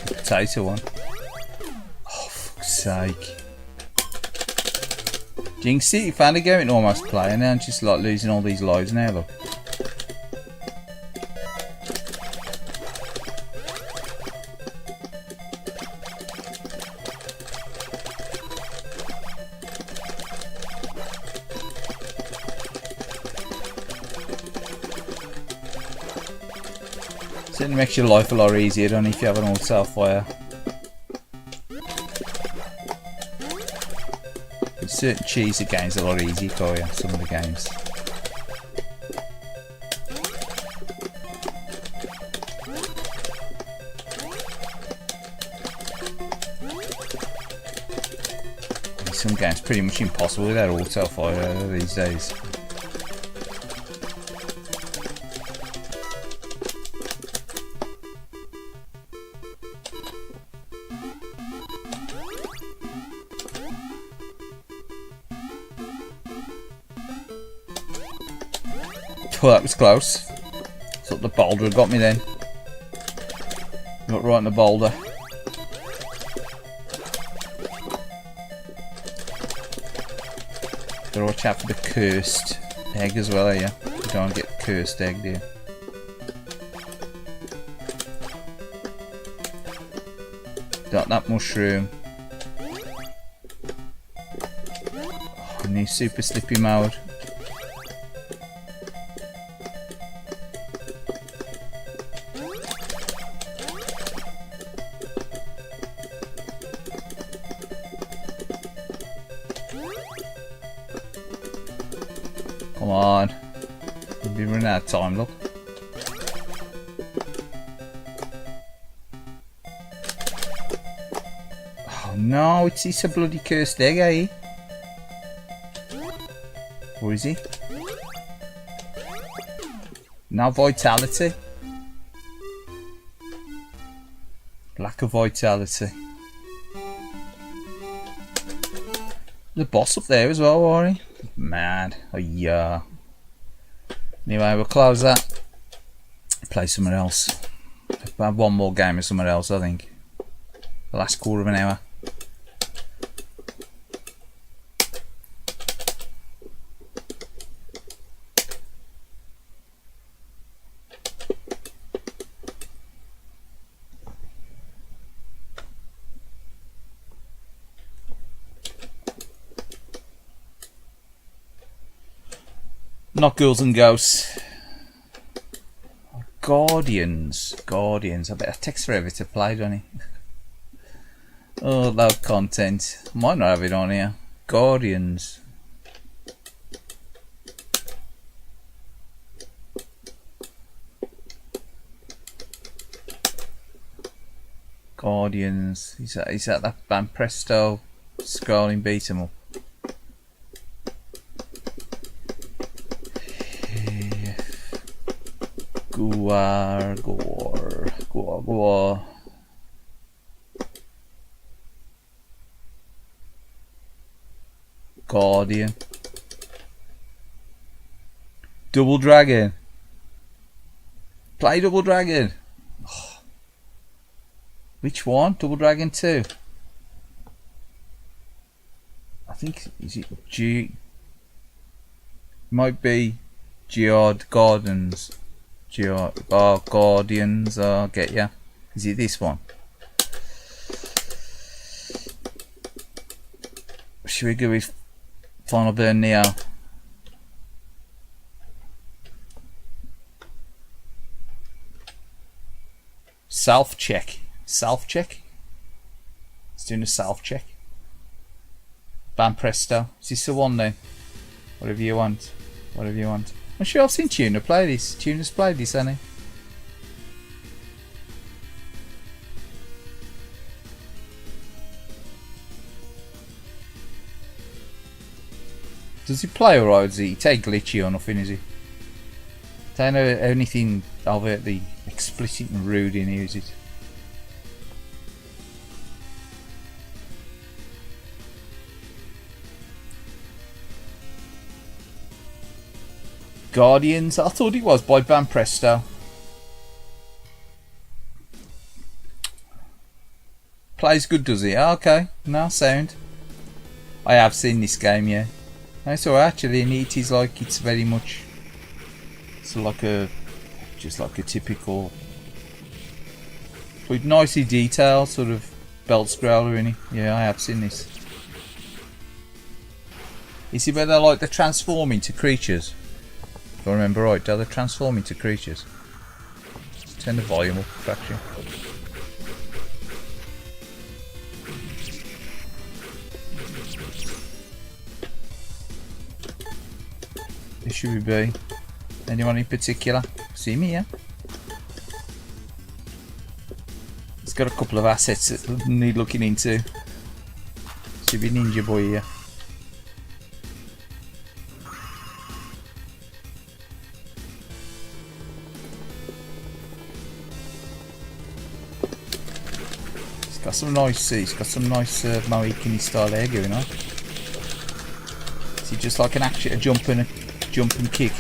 The potato one. Oh, fuck's sake. Jinx it, you found a game and almost playing now and just like losing all these lives now, look. Certainly makes your life a lot easier, don't it, if you have an auto fire. certain cheesy games are a lot easier for you, some of the games. Some games pretty much impossible without auto fire these days. Oh, that was close. Thought the boulder had got me then. Got right in the boulder. Gotta watch out for the cursed egg as well, yeah. You don't want to get cursed egg, do you? Got that mushroom. Oh, new super slippy mode. Come on. We'll be running out of time, look. Oh no, it's this a bloody cursed egg, eh? Or is he? No vitality. Lack of vitality. The boss up there as well, are he? Mad. Oh yeah. Anyway, we'll close that. Play somewhere else. I'll have one more game or somewhere else, I think. The last quarter of an hour. Not Ghouls and Ghosts. Guardians. I bet it takes forever to play, don't it? Oh, loud content. Might not have it on here. Guardians. Guardians. Is that band Presto scrolling beat 'em up? Gore. Guardian. Double Dragon. Play Double Dragon. Oh. Which one? Double Dragon 2. I think, is it G? Might be Gardens. Guardians, I'll get ya. Is it this one? Should we go with Final Burn Neo? Self check. It's doing a self check. Bam Presto. Is this the one then? Whatever you want. I'm sure I've seen Tuna play this. Tuna's played this, hasn't he? Does he play alright, or does he take glitchy or nothing, is he? Don't know anything overtly explicit and rude in here, is it? Guardians, I thought it was by Bam Presto. Plays good, does he? Oh, okay, no sound. I have seen this game, yeah. That's alright actually, and it is like, it's very much, it's like a, just like a typical, with nicely detailed sort of belt scroller in it. Yeah, I have seen this. Is it where they like to transform into creatures? If I remember right, do they transform into creatures? Let's turn the volume up a fraction. Who should we be? Anyone in particular? See me, yeah? It's got a couple of assets that need looking into. Should be Ninja Boy here. He's got some nice Mohican style hair going on. Is he just like an action, a jump and kick?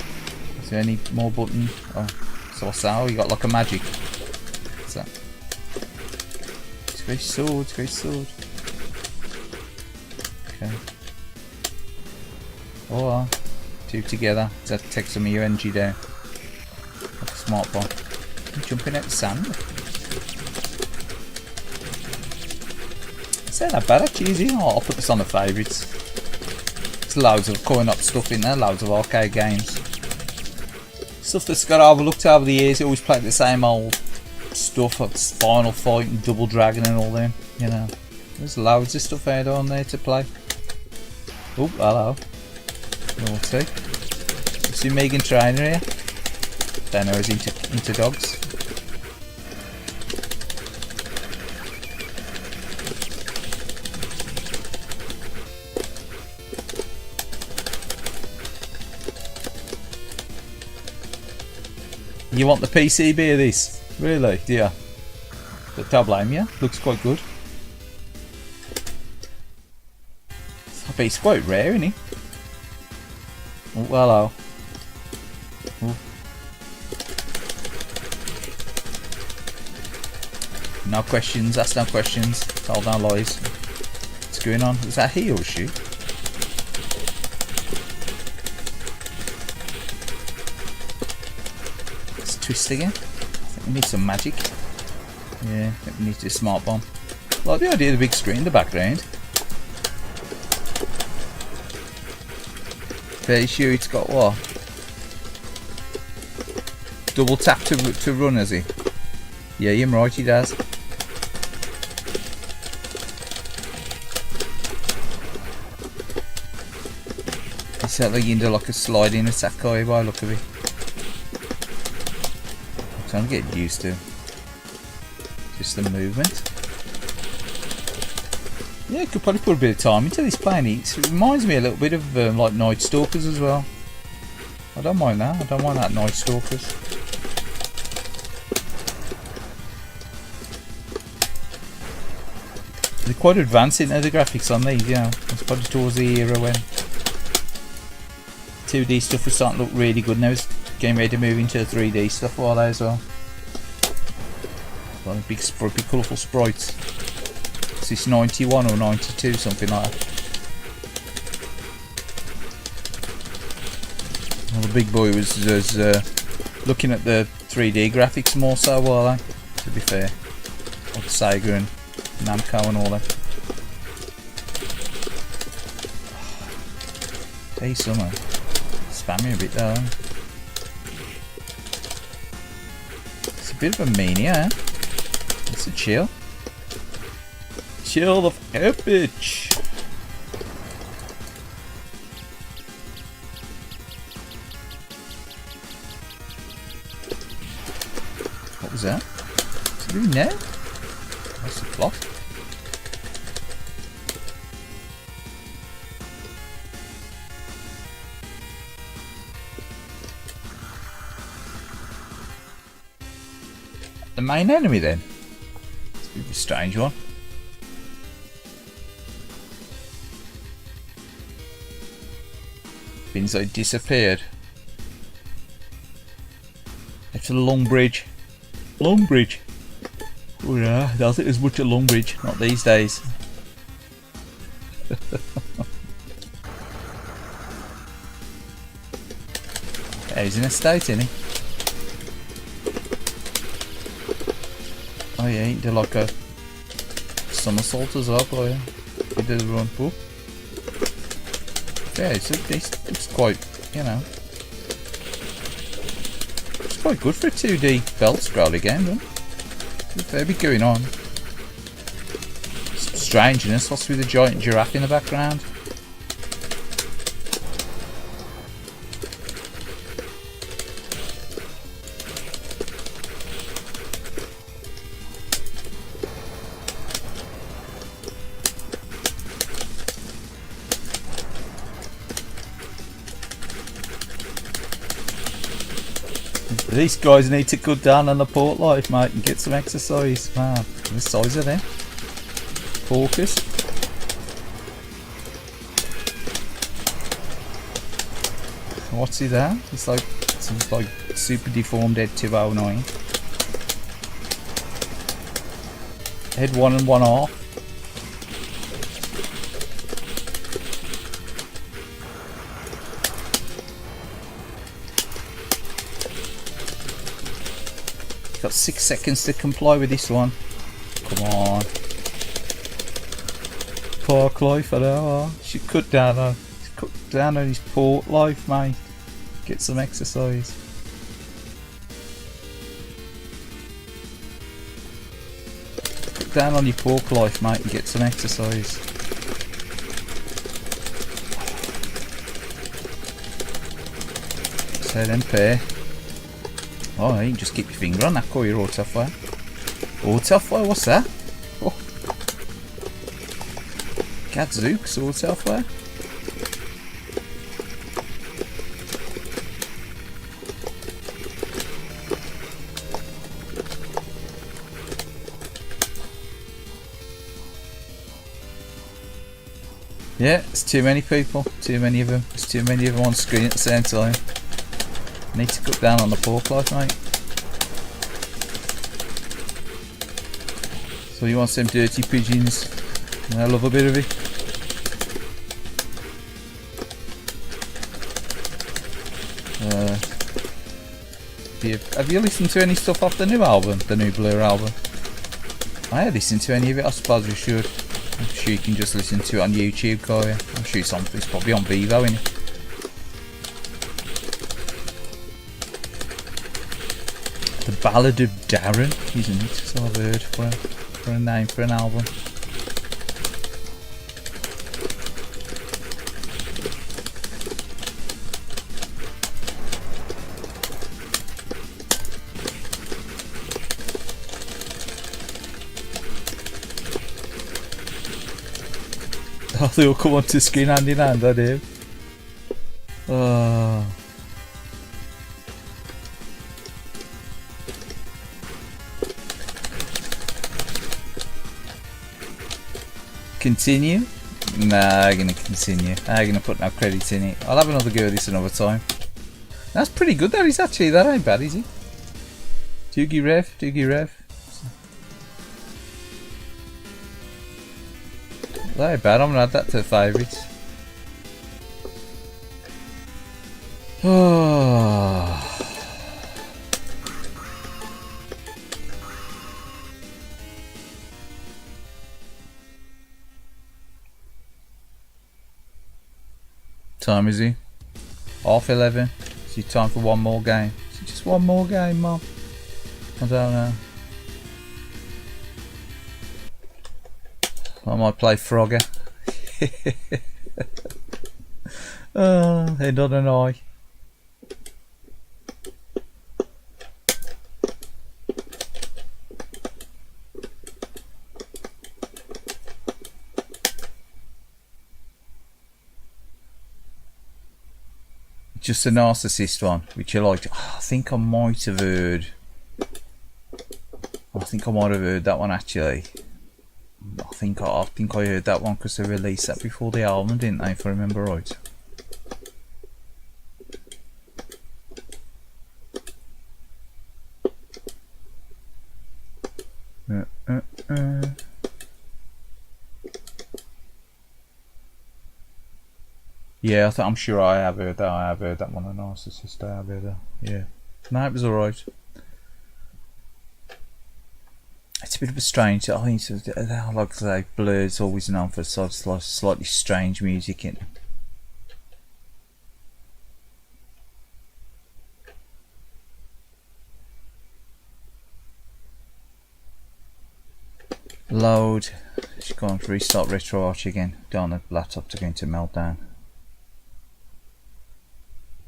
Is there any more button? Oh, so what's that? Oh, you got like a magic. What's that? It's got his sword, it's got his sword. Okay. Oh, two together. Does that take some of your energy down? Like a smart bomb. I'm jumping out the sand. It's not that bad actually, is it? Oh, I'll put this on the favourites. There's loads of coin up stuff in there, loads of arcade games. Stuff that's got overlooked over the years. You always play the same old stuff like Final Fight and Double Dragon and all them, you know. There's loads of stuff out on there to play. Oh, hello. Naughty. You see Megan Trainer here? Don't know, he's into dogs. You want the PCB of this? Really? Yeah. But don't blame you. Looks quite good. I bet it's quite rare, isn't he? Oh, hello. Oh. No questions, ask no questions, tell no lies. What's going on? Is that he or she? Let's twist again. I think we need some magic. Yeah, I think we need a smart bomb. Like the idea of the big screen in the background. Fairly sure it's got what? Double tap to run, has he? Yeah, you're right, he does. He's certainly into like a sliding attack guy by the look of it. I'm trying to get used to just the movement. Yeah, could probably put a bit of time into this playing. It reminds me a little bit of like Night Stalkers as well. I don't mind that. I don't mind that Night Stalkers. They're quite advanced in the graphics on these, you know. It's probably towards the era when 2D stuff was starting to look really good. Now it's getting ready to move into 3D stuff all that as well. Like big, colourful sprites. Is this 91 or 92, something like that? Well, the big boy was looking at the 3D graphics more so, while to be fair, like Sega and Namco and all that. Hey, summer, spam me a bit though. It's a bit of a mania, eh? It's a chill. Chill the f bitch. What was that? What's it doing now? What's the clock? The main enemy then? It's a bit of a strange one. Bins like disappeared. It's a long bridge. Long bridge. Oh yeah, I don't think there's much at Long Bridge, not these days. Yeah, he's in a state, isn't he? Oh yeah, he did like a somersault as well, boy. He did a run. Whoop. Yeah, it's quite, you know, it's quite good for a 2D belt scrolly game, though. There'll be going on. Some strangeness, what's with the giant giraffe in the background? These guys need to cut down on the port life, mate, and get some exercise. Wow, the size of them. Porkers. What's he there? It's like some like super deformed head 209. Head 1 and 1 half. Got 6 seconds to comply with this one. Come on. Park life, I know. Should cut down on his port life, mate. Get some exercise. Cut down on your pork life, mate, and get some exercise. So then pair. Oh, you can just keep your finger on that, call your auto fire. Auto fire, what's that? Oh. Gadzooks, auto fire. Yeah, it's too many people, too many of them. There's too many of them on screen at the same time. Need to cut down on the pork life, mate. So you want some dirty pigeons? I love a bit of it. Have you listened to any stuff off the new album, the new Blur album? I haven't listened to any of it. I suppose we should. I'm sure you can just listen to it on YouTube, can't you? I'm sure it's probably on Vivo, isn't it? The Ballad of Darren, isn't it? So I've heard for a name for an album. Oh, they all come onto screen hand in hand, I do. Oh. Continue? Nah, I'm gonna continue. I'm gonna put no credits in it. I'll have another go at this another time. That's pretty good, that is actually. That ain't bad, is it? Doogie Rev. That ain't bad, I'm gonna add that to the favourites. Oh. Time is he? 11:30. Is it time for one more game? Is it just one more game, Mum? I don't know. I might play Frogger. Oh, head on an eye. Just a narcissist one, which you liked. Oh, I think I might have heard that one actually. I think I heard that one because they released that before the album, didn't they? If I remember right. Yeah, I'm sure I have heard that. I have heard that one. A narcissist. I have heard that. Yeah. No, it was alright. It's a bit of a strange. I think it's like the Blur's always known for slightly strange music in. Load. Just go on to restart RetroArch again. Don't want the laptop to go into meltdown.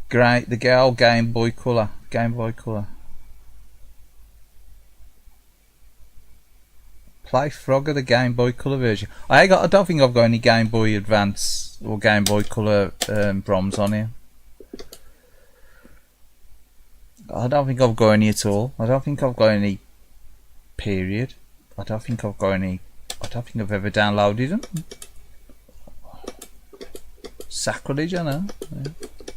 Great, the girl Game Boy Color. Play Frogger, the Game Boy Color version. I don't think I've got any Game Boy Advance or Game Boy Color ROMs on here. I don't think I've got any at all. I don't think I've got any. Period. I don't think I've got any. I don't think I've ever downloaded them. Sacrilege, I know. Yeah.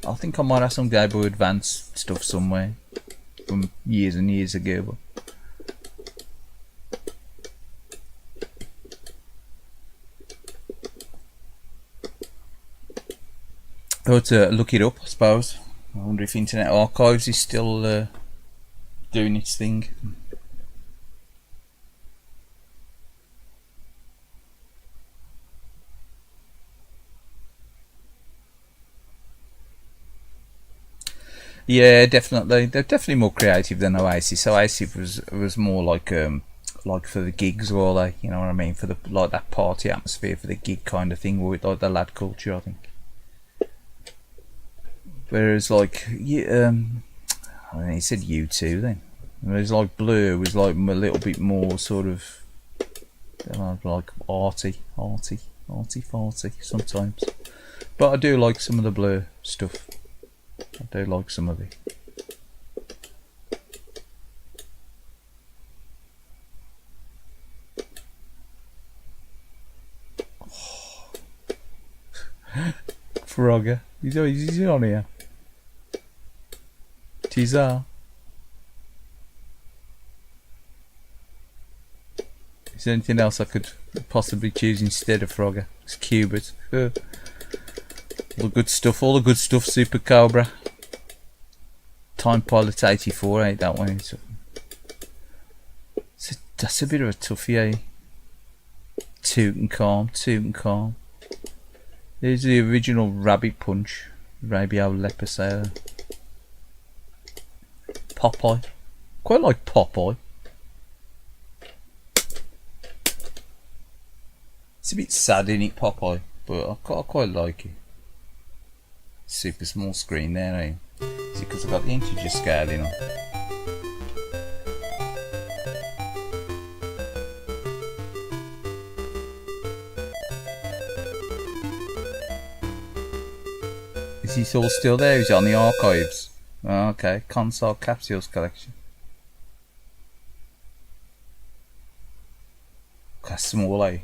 I think I might have some Game Boy Advance stuff somewhere from years and years ago. But look it up, I suppose. I wonder if Internet Archives is still doing its thing. Yeah, definitely. They're definitely more creative than Oasis. Oasis was more like for the gigs, or like, you know what I mean, for the like that party atmosphere, for the gig kind of thing, with like the lad culture, I think. Whereas like I mean, he said U2 then. Whereas like Blur was like a little bit more sort of, I don't know, like arty farty sometimes. But I do like some of the Blur stuff. I do like some of it. Frogger, he's on here. Tizar. Is there anything else I could possibly choose instead of Frogger? It's Cubert. All the good stuff, Super Cobra. Time Pilot 84, ain't that one? That's a bit of a toughie, eh? Toot and calm. There's the original Rabbit Punch, Radio Leper Sailor. Popeye. Quite like Popeye. It's a bit sad, isn't it, Popeye? But I quite like it. Super small screen there, eh? Is it because I've got the integer scaling on? Is he all still there? Is he on the archives? Oh, okay, console capsules collection. That's small, eh?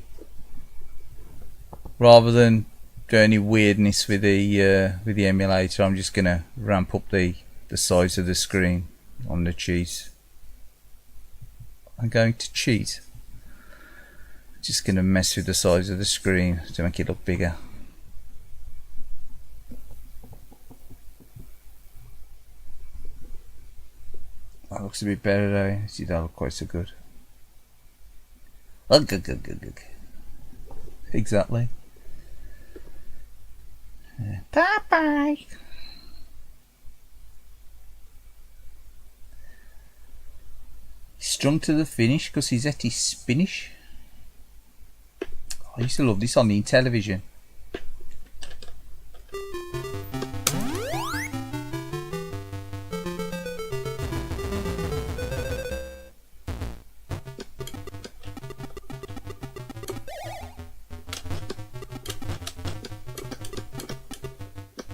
Rather than do any weirdness with the emulator, I'm just gonna ramp up the size of the screen on the cheat. I'm going to cheat. Just gonna mess with the size of the screen to make it look bigger. That looks a bit better though. See, that look quite so good. Exactly. Bye-bye. Strung to the finish because he's at his spinish. I used to love this on the television.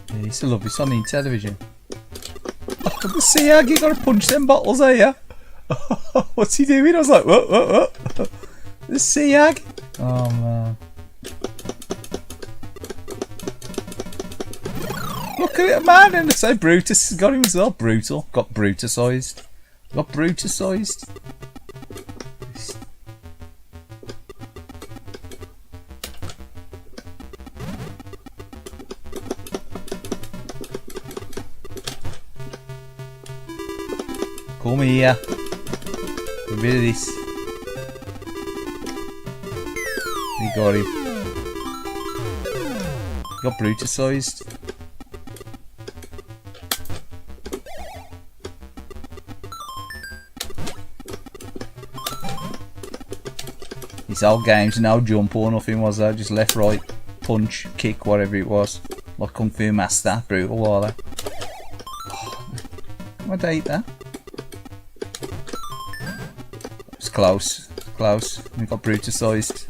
I used to love this on the television. Oh, the sea hag, you gotta punch them bottles, are ya? What's he doing? I was like, what? The sea hag? Oh man. Look at it, man, and so Brutus got him as well. Brutal. Got Brutusized. Got Brutusized. Come here. A bit of this. You got him. Got Brutusized. These old games, no jump or nothing, was there? Just left, right, punch, kick, whatever it was. Like Kung Fu Master, brutal, were they? Oh, I hate that. It's close, close. We got Brutusized.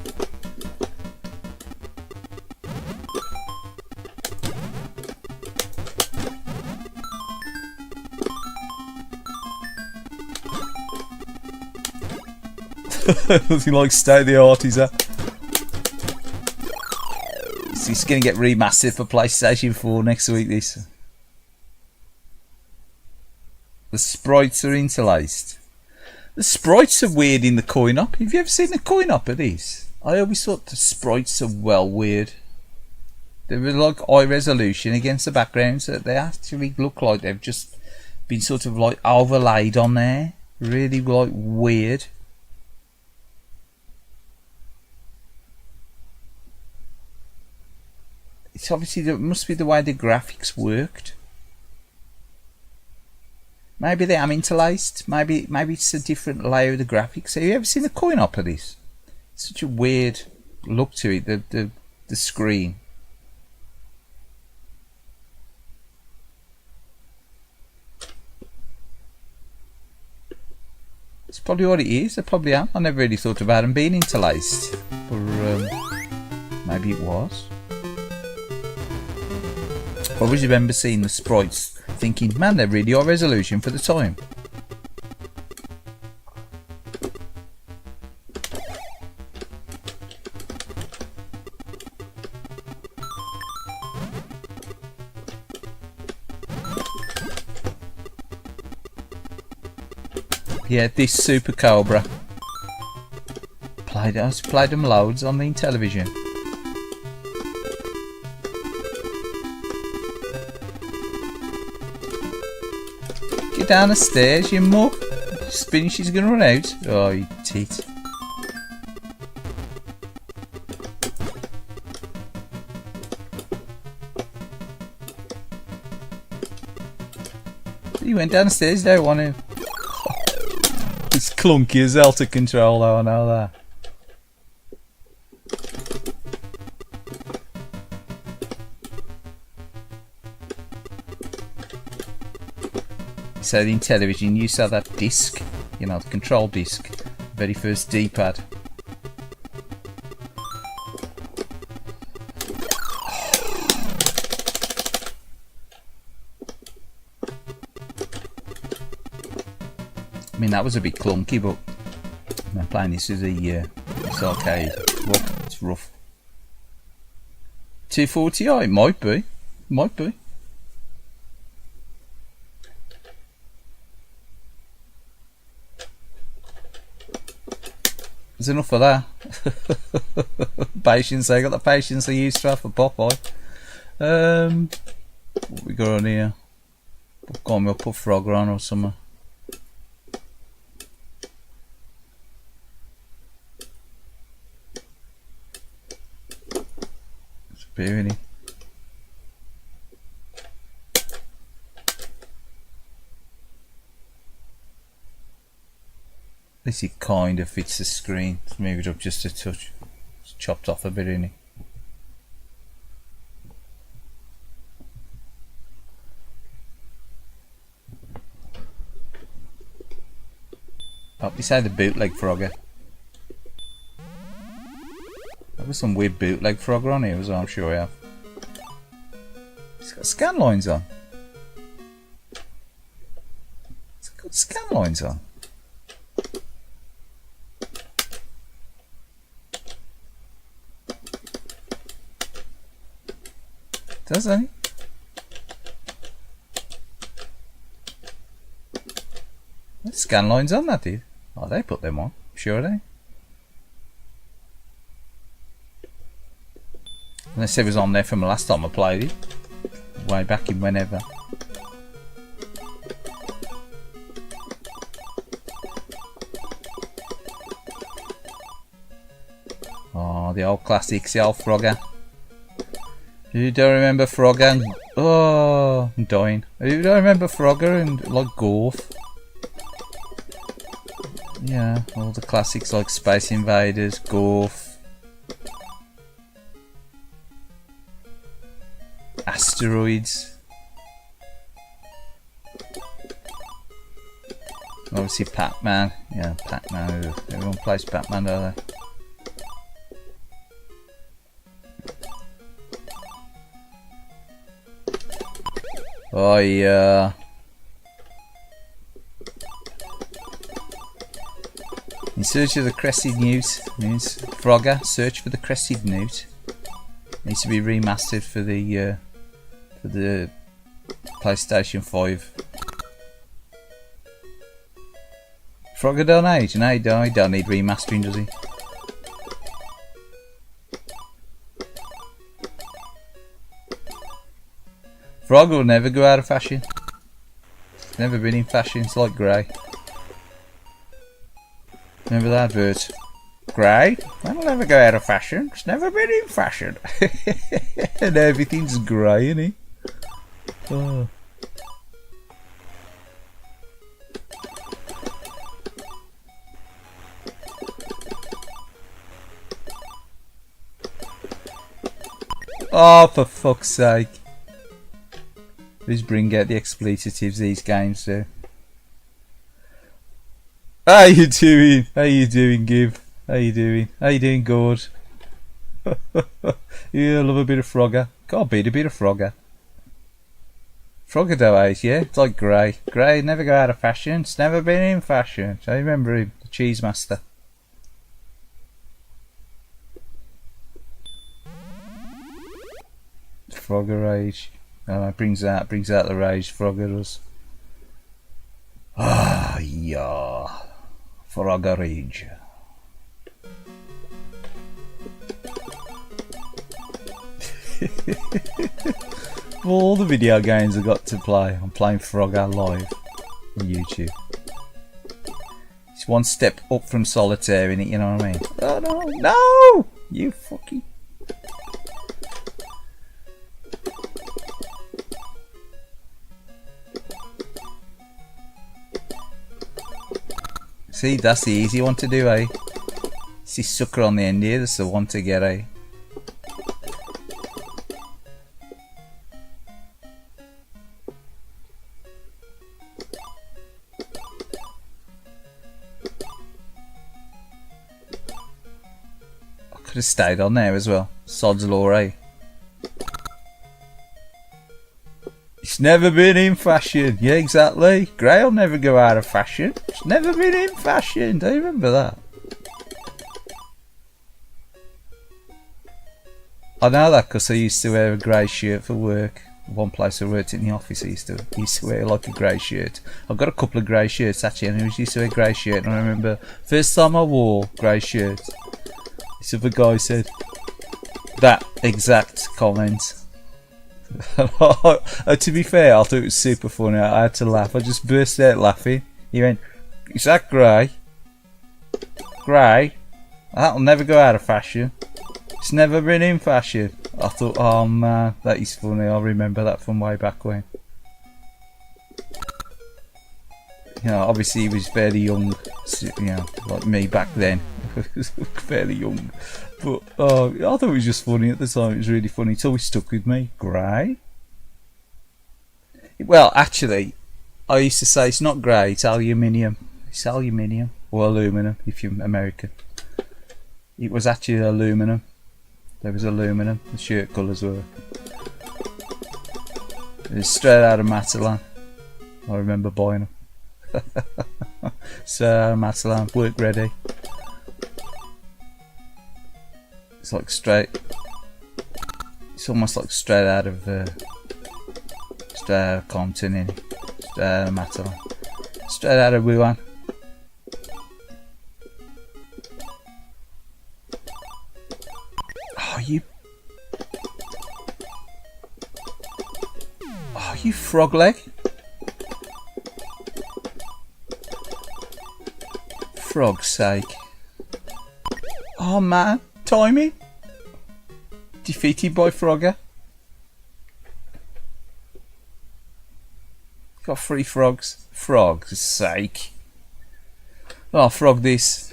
Nothing like state of the art, is that? It's going to get remastered for PlayStation 4 next week, this. The sprites are interlaced. The sprites are weird in the coin-op. Have you ever seen a coin-op of these? I always thought the sprites are well weird. They were like high resolution against the backgrounds. They actually look like they've just been sort of like overlaid on there. Really like weird. It's obviously, it must be the way the graphics worked. Maybe they are interlaced. Maybe it's a different layer of the graphics. Have you ever seen a coin-op of this? It's such a weird look to it. The screen. It's probably what it is. They probably are. I never really thought about them being interlaced, but maybe it was. I always remember seeing the sprites, thinking, man, they're really high resolution for the time. Yeah, this Super Cobra. Played them loads on the television. Get down the stairs, you mug. Spin, she's gonna run out. Oh, you tit. You went downstairs, you don't want to. It's clunky as hell to control, though, I know that. So in television, you saw that disc, you know, the control disc, very first D-pad. I mean, that was a bit clunky, but I'm playing this as a this arcade. It's rough. 240i, it might be. Might be. There's enough of that. Patience, I got the patience I used to have for Popeye. What we got on here? I'll put Frogger on or something. It's a bit, really. At least it kind of fits the screen. Let's move it up just a touch. It's chopped off a bit, isn't it? Oh, this had the bootleg Frogger. There was some weird bootleg Frogger on here, as I'm sure I have. It's got scan lines on. It's got scan lines on. Doesn't it? There's scan lines on that, dude. Oh, they put them on. Sure they. Unless it was on there from the last time I played it. Way back in whenever. Oh, the old classics, the old Frogger. You don't remember Frogger? Oh, I'm dying. You don't remember Frogger and like Gorf? Yeah, all the classics like Space Invaders, Gorf, Asteroids. Obviously Pac-Man. Yeah, Pac-Man. Everyone plays Pac-Man, don't they? Oh yeah. In search of the crested newt means Frogger. Search for the crested newt. Needs to be remastered for the PlayStation 5. Frogger don't age. No, he don't need remastering, does he? Frogger will never go out of fashion. It's never been in fashion. It's like grey. Remember that advert? Grey? That'll never go out of fashion. It's never been in fashion. And everything's grey, isn't it? Oh. Oh, for fuck's sake. Please bring out the expletives these games do. How you doing? How you doing, Gib? How you doing? How you doing, good? You love a bit of Frogger. Can't beat a bit of Frogger. Frogger don't age, yeah? It's like Grey. Grey never go out of fashion. It's never been in fashion. I remember him, the Cheese Master. Frogger rage. Oh, it brings out the rage. Frogger does. Ah, yeah. Frogger rage. All the video games I got to play, I'm playing Frogger live on YouTube. It's one step up from solitaire in it, you know what I mean? Oh no, no! You fucking. See, that's the easy one to do, eh? See, sucker on the end here, that's the one to get, eh? I could have stayed on there as well. Sod's law, eh? It's never been in fashion. Yeah, exactly. Grey'll never go out of fashion. It's never been in fashion. Do you remember that? I know that because I used to wear a grey shirt for work. One place I worked in the office, I used to wear like a grey shirt. I've got a couple of grey shirts actually, and I used to wear a grey shirt. And I remember first time I wore grey shirt, this other guy said that exact comment. To be fair, I thought it was super funny. I had to laugh. I just burst out laughing. He went, "Is that grey? Grey? That'll never go out of fashion. It's never been in fashion." I thought, oh man, that is funny. I remember that from way back when. You know, obviously he was fairly young, you know, like me back then. Fairly young. But I thought it was just funny at the time. It was really funny. It's always stuck with me. Grey? Well, actually, I used to say it's not grey, it's aluminium. It's aluminium. Or aluminum, if you're American. It was actually aluminum. There was aluminum. The shirt colours were. It was straight out of Matalan. I remember buying them. So, Matalan, work ready. It's like straight. It's almost like straight out of Compton, in straight out of Matalan, straight out of Wuhan. Oh, you frog leg. Frog's sake. Oh man. Timing. Defeated by Frogger. Got 3 frogs. Frog's sake. Oh, I'll frog this.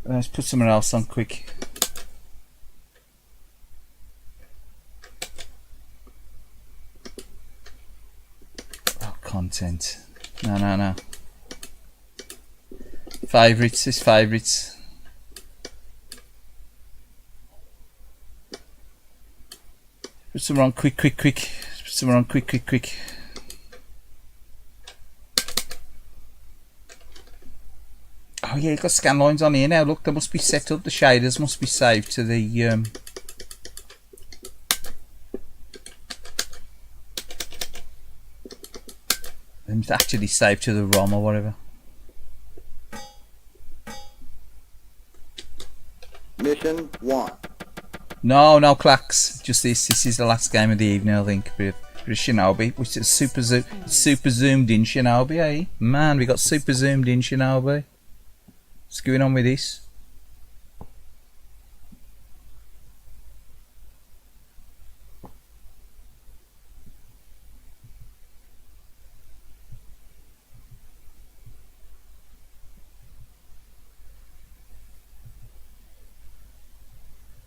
Let's put something else on quick. Oh, content. No. Favourites. It's favourites. Put some on quick. Put some on quick. Oh yeah, you've got scan lines on here now. Look, they must be set up. The shaders must be saved to the they must actually saved to the ROM or whatever. Mission 1. No clacks. Just this. This is the last game of the evening, I think. Bit of Shinobi, which is super zoomed in Shinobi, eh? Man, we got super zoomed in Shinobi. What's going on with this?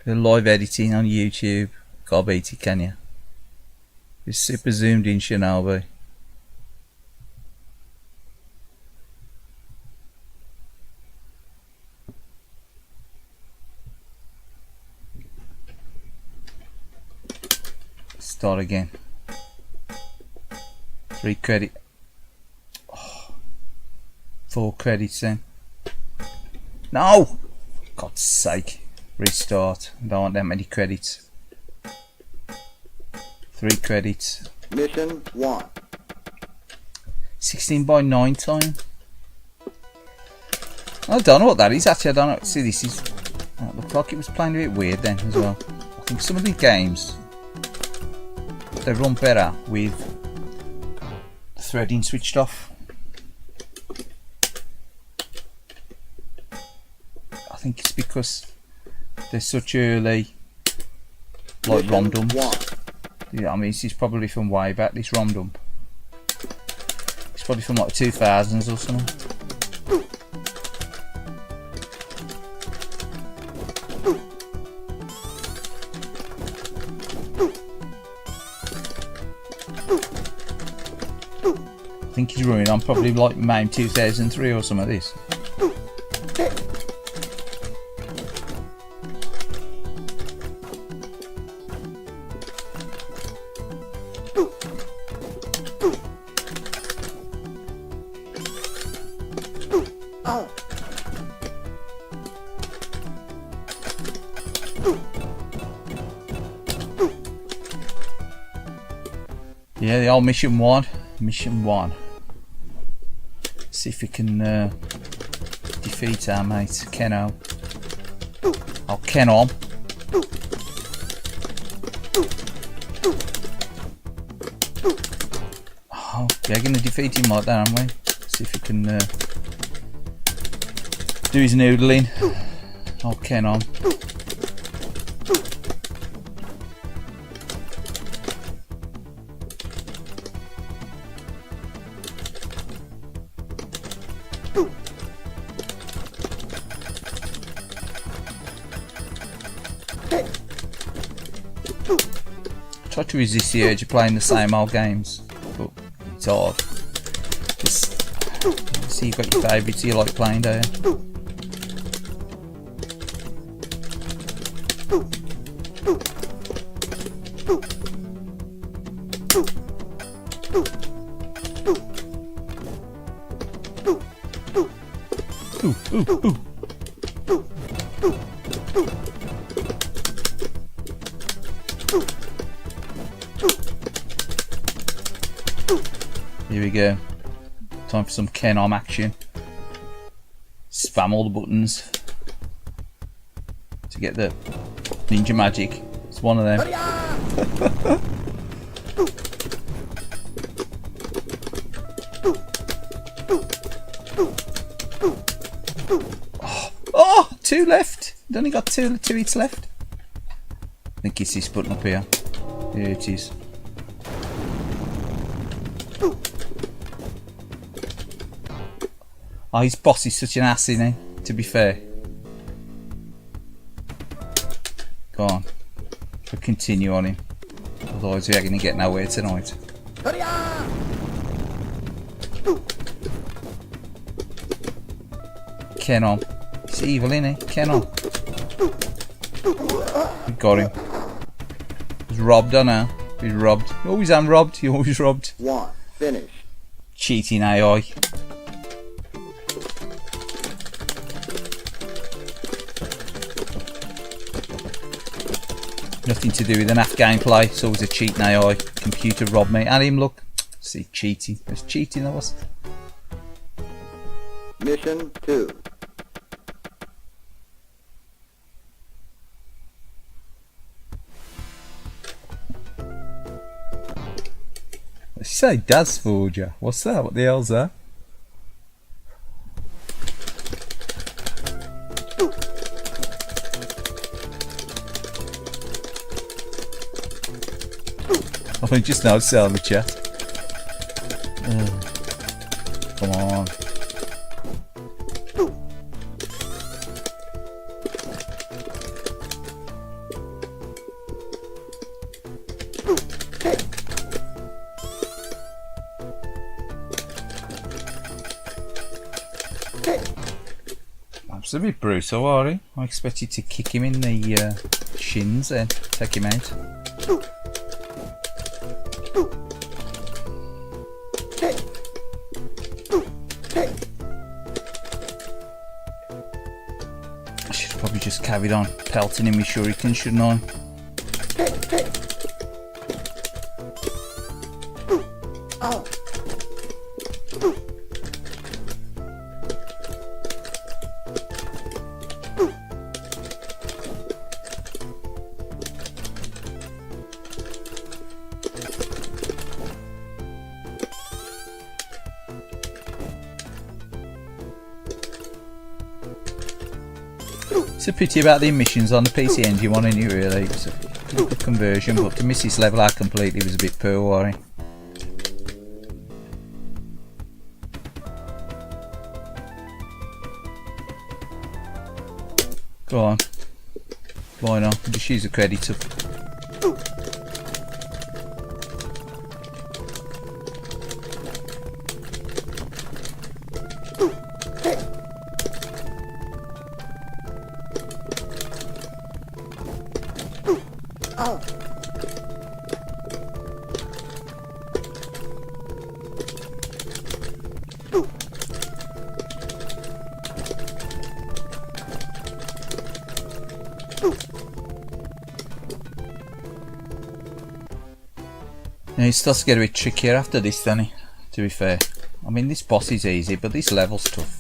The live editing on YouTube. Can't beat it, can you? It's super zoomed in Shinobi. Start again. 3 credit. Oh, 4 credits then. No! God's sake. Restart. I don't want that many credits. 3 credits. Mission 1. 16 by 9 time. I don't know what that is actually. I don't know. See, this is. It looked like it was playing a bit weird then as well. I think some of the games they run better with the threading switched off. I think it's because they're such early, like ROM dumps. Yeah, I mean, this is probably from way back. This ROM dump. It's probably from like 2000s or something. I think he's running on probably like MAME 2003 or something like this. Yeah, the old mission 1. Mission 1. See if we can defeat our mate Keno. Oh, Kenom. Oh, we're going to defeat him like that, aren't we? See if we can do his noodling. Oh, Kenom. Try to resist the urge of playing the same old games, but it's hard. Just see, you've got your favourites you like playing, don't you? Here we go. Time for some Kenom action. Spam all the buttons to get the ninja magic. It's one of them. Oh, 2 left. It only got 2 hits left. I think it's this button up here. Here it is. Oh, his boss is such an ass, isn't he? To be fair. Go on. We'll continue on him. Otherwise we are going to get nowhere tonight. Kenom. He's evil, isn't he? Kenom. We got him. He's robbed, I know. He's robbed. You always am robbed. You always robbed. 1. Finish. Cheating AI. Nothing to do with enough gameplay. It's always a cheating AI. Computer robbed me. And him, look. See, cheating. There's cheating, that was. Mission 2. What's she say? Dad's Forger. What's that? What the hell's that? I just noticed that on the chat. Come on. That's a bit brutal, are he? I expected to kick him in the shins and take him out. I should have probably just carried on pelting him with shuriken, shouldn't I? It's a pity about the emissions on the PC Engine one, isn't it, really? It's a good conversion, but to miss this level out completely was a bit poor, wasn't it? Go on. Why not? Just use the credit up. Now it starts to get a bit trickier after this, doesn't it? To be fair. I mean, this boss is easy, but this level's tough.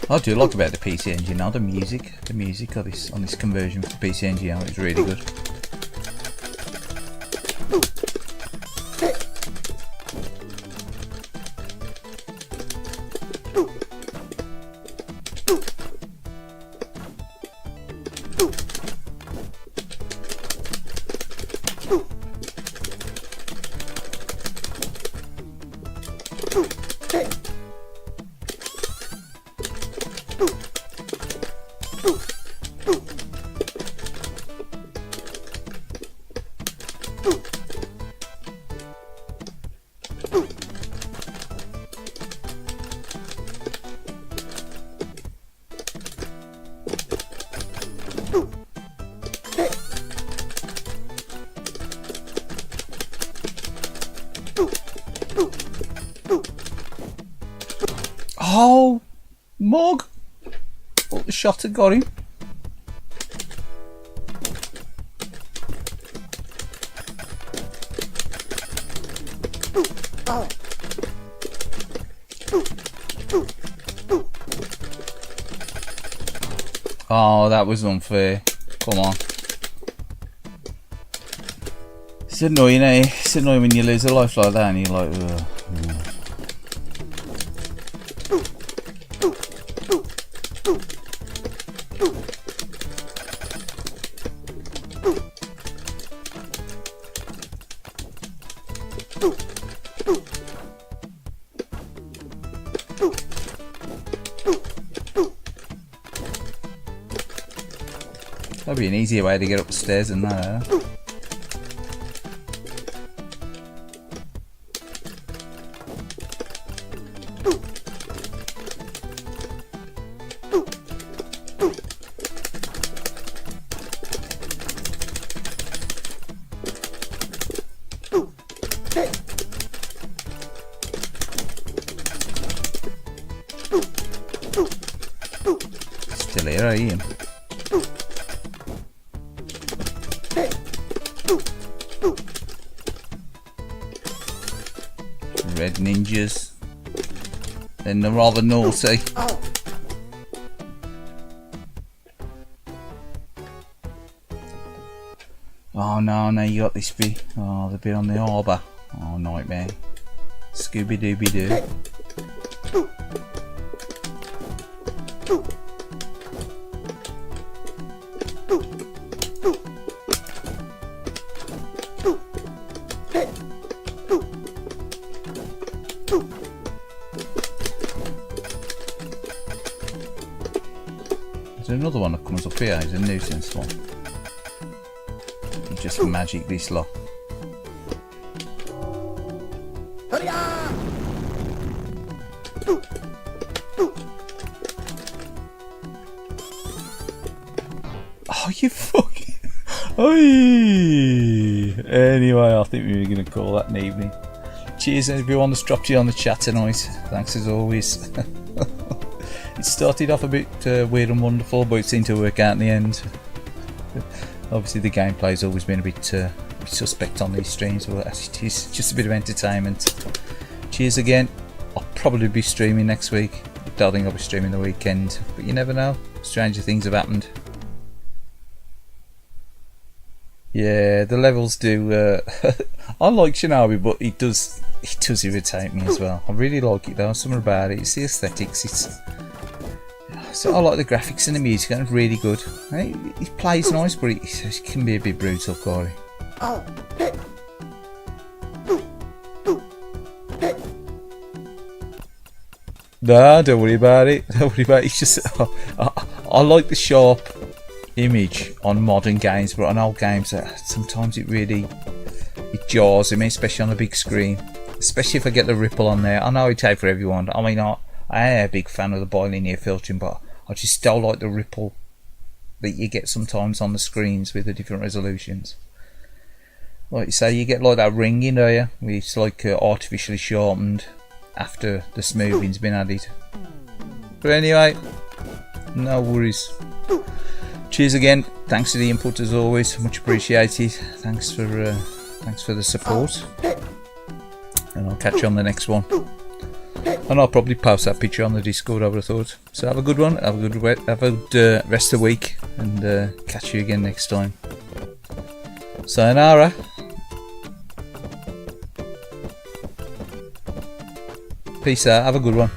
I do like about the PC Engine now, the music of this on this conversion for PC Engine now is really good. Oh, Mug! Oh, the shot had got him. Oh, that was unfair. Come on. It's annoying, eh? It's annoying when you lose a life like that and you're like, ugh. That'd be an easier way to get up the stairs than that, eh? Still here, I am. Red ninjas. Then they're rather naughty. Oh no, now you got this bit. Oh, the bit on the harbour. Oh, nightmare. Scooby Dooby Doo. There's another one that comes up here. It's a nuisance one. You just magic this lot. Oh, you fucking... Oy! Anyway, I think we were going to call that an evening. Cheers everyone that's dropped you on the chat tonight. Thanks as always. It started off a bit weird and wonderful, but it seemed to work out in the end. Obviously the gameplay's always been a bit suspect on these streams, but it is just a bit of entertainment. Cheers again. I'll probably be streaming next week. I don't think I'll be streaming the weekend, but you never know. Stranger things have happened. Yeah, the levels do. I like Shinobi, but it does irritate me as well. I really like it though. Something about it. It's the aesthetics. So I like the graphics and the music, and it's really good. It plays nice, but it can be a bit brutal, Corey. Nah, don't worry about it. Don't worry about it. It's just I like the sharp image on modern games, but on old games, sometimes it jars me, especially on a big screen. Especially if I get the ripple on there. I know it's out for everyone. I mean, I am a big fan of the bilinear filtering, but I just don't like the ripple that you get sometimes on the screens with the different resolutions. Like you say, you get like that ringing, do you? It's like artificially sharpened after the smoothing's been added. But anyway, no worries. Cheers again. Thanks for the input as always. Much appreciated. Thanks for the support. And I'll catch you on the next one. And I'll probably post that picture on the Discord, I would have thought. So have a good one. Have a good rest of the week, and catch you again next time. Sayonara. Peace out. Have a good one.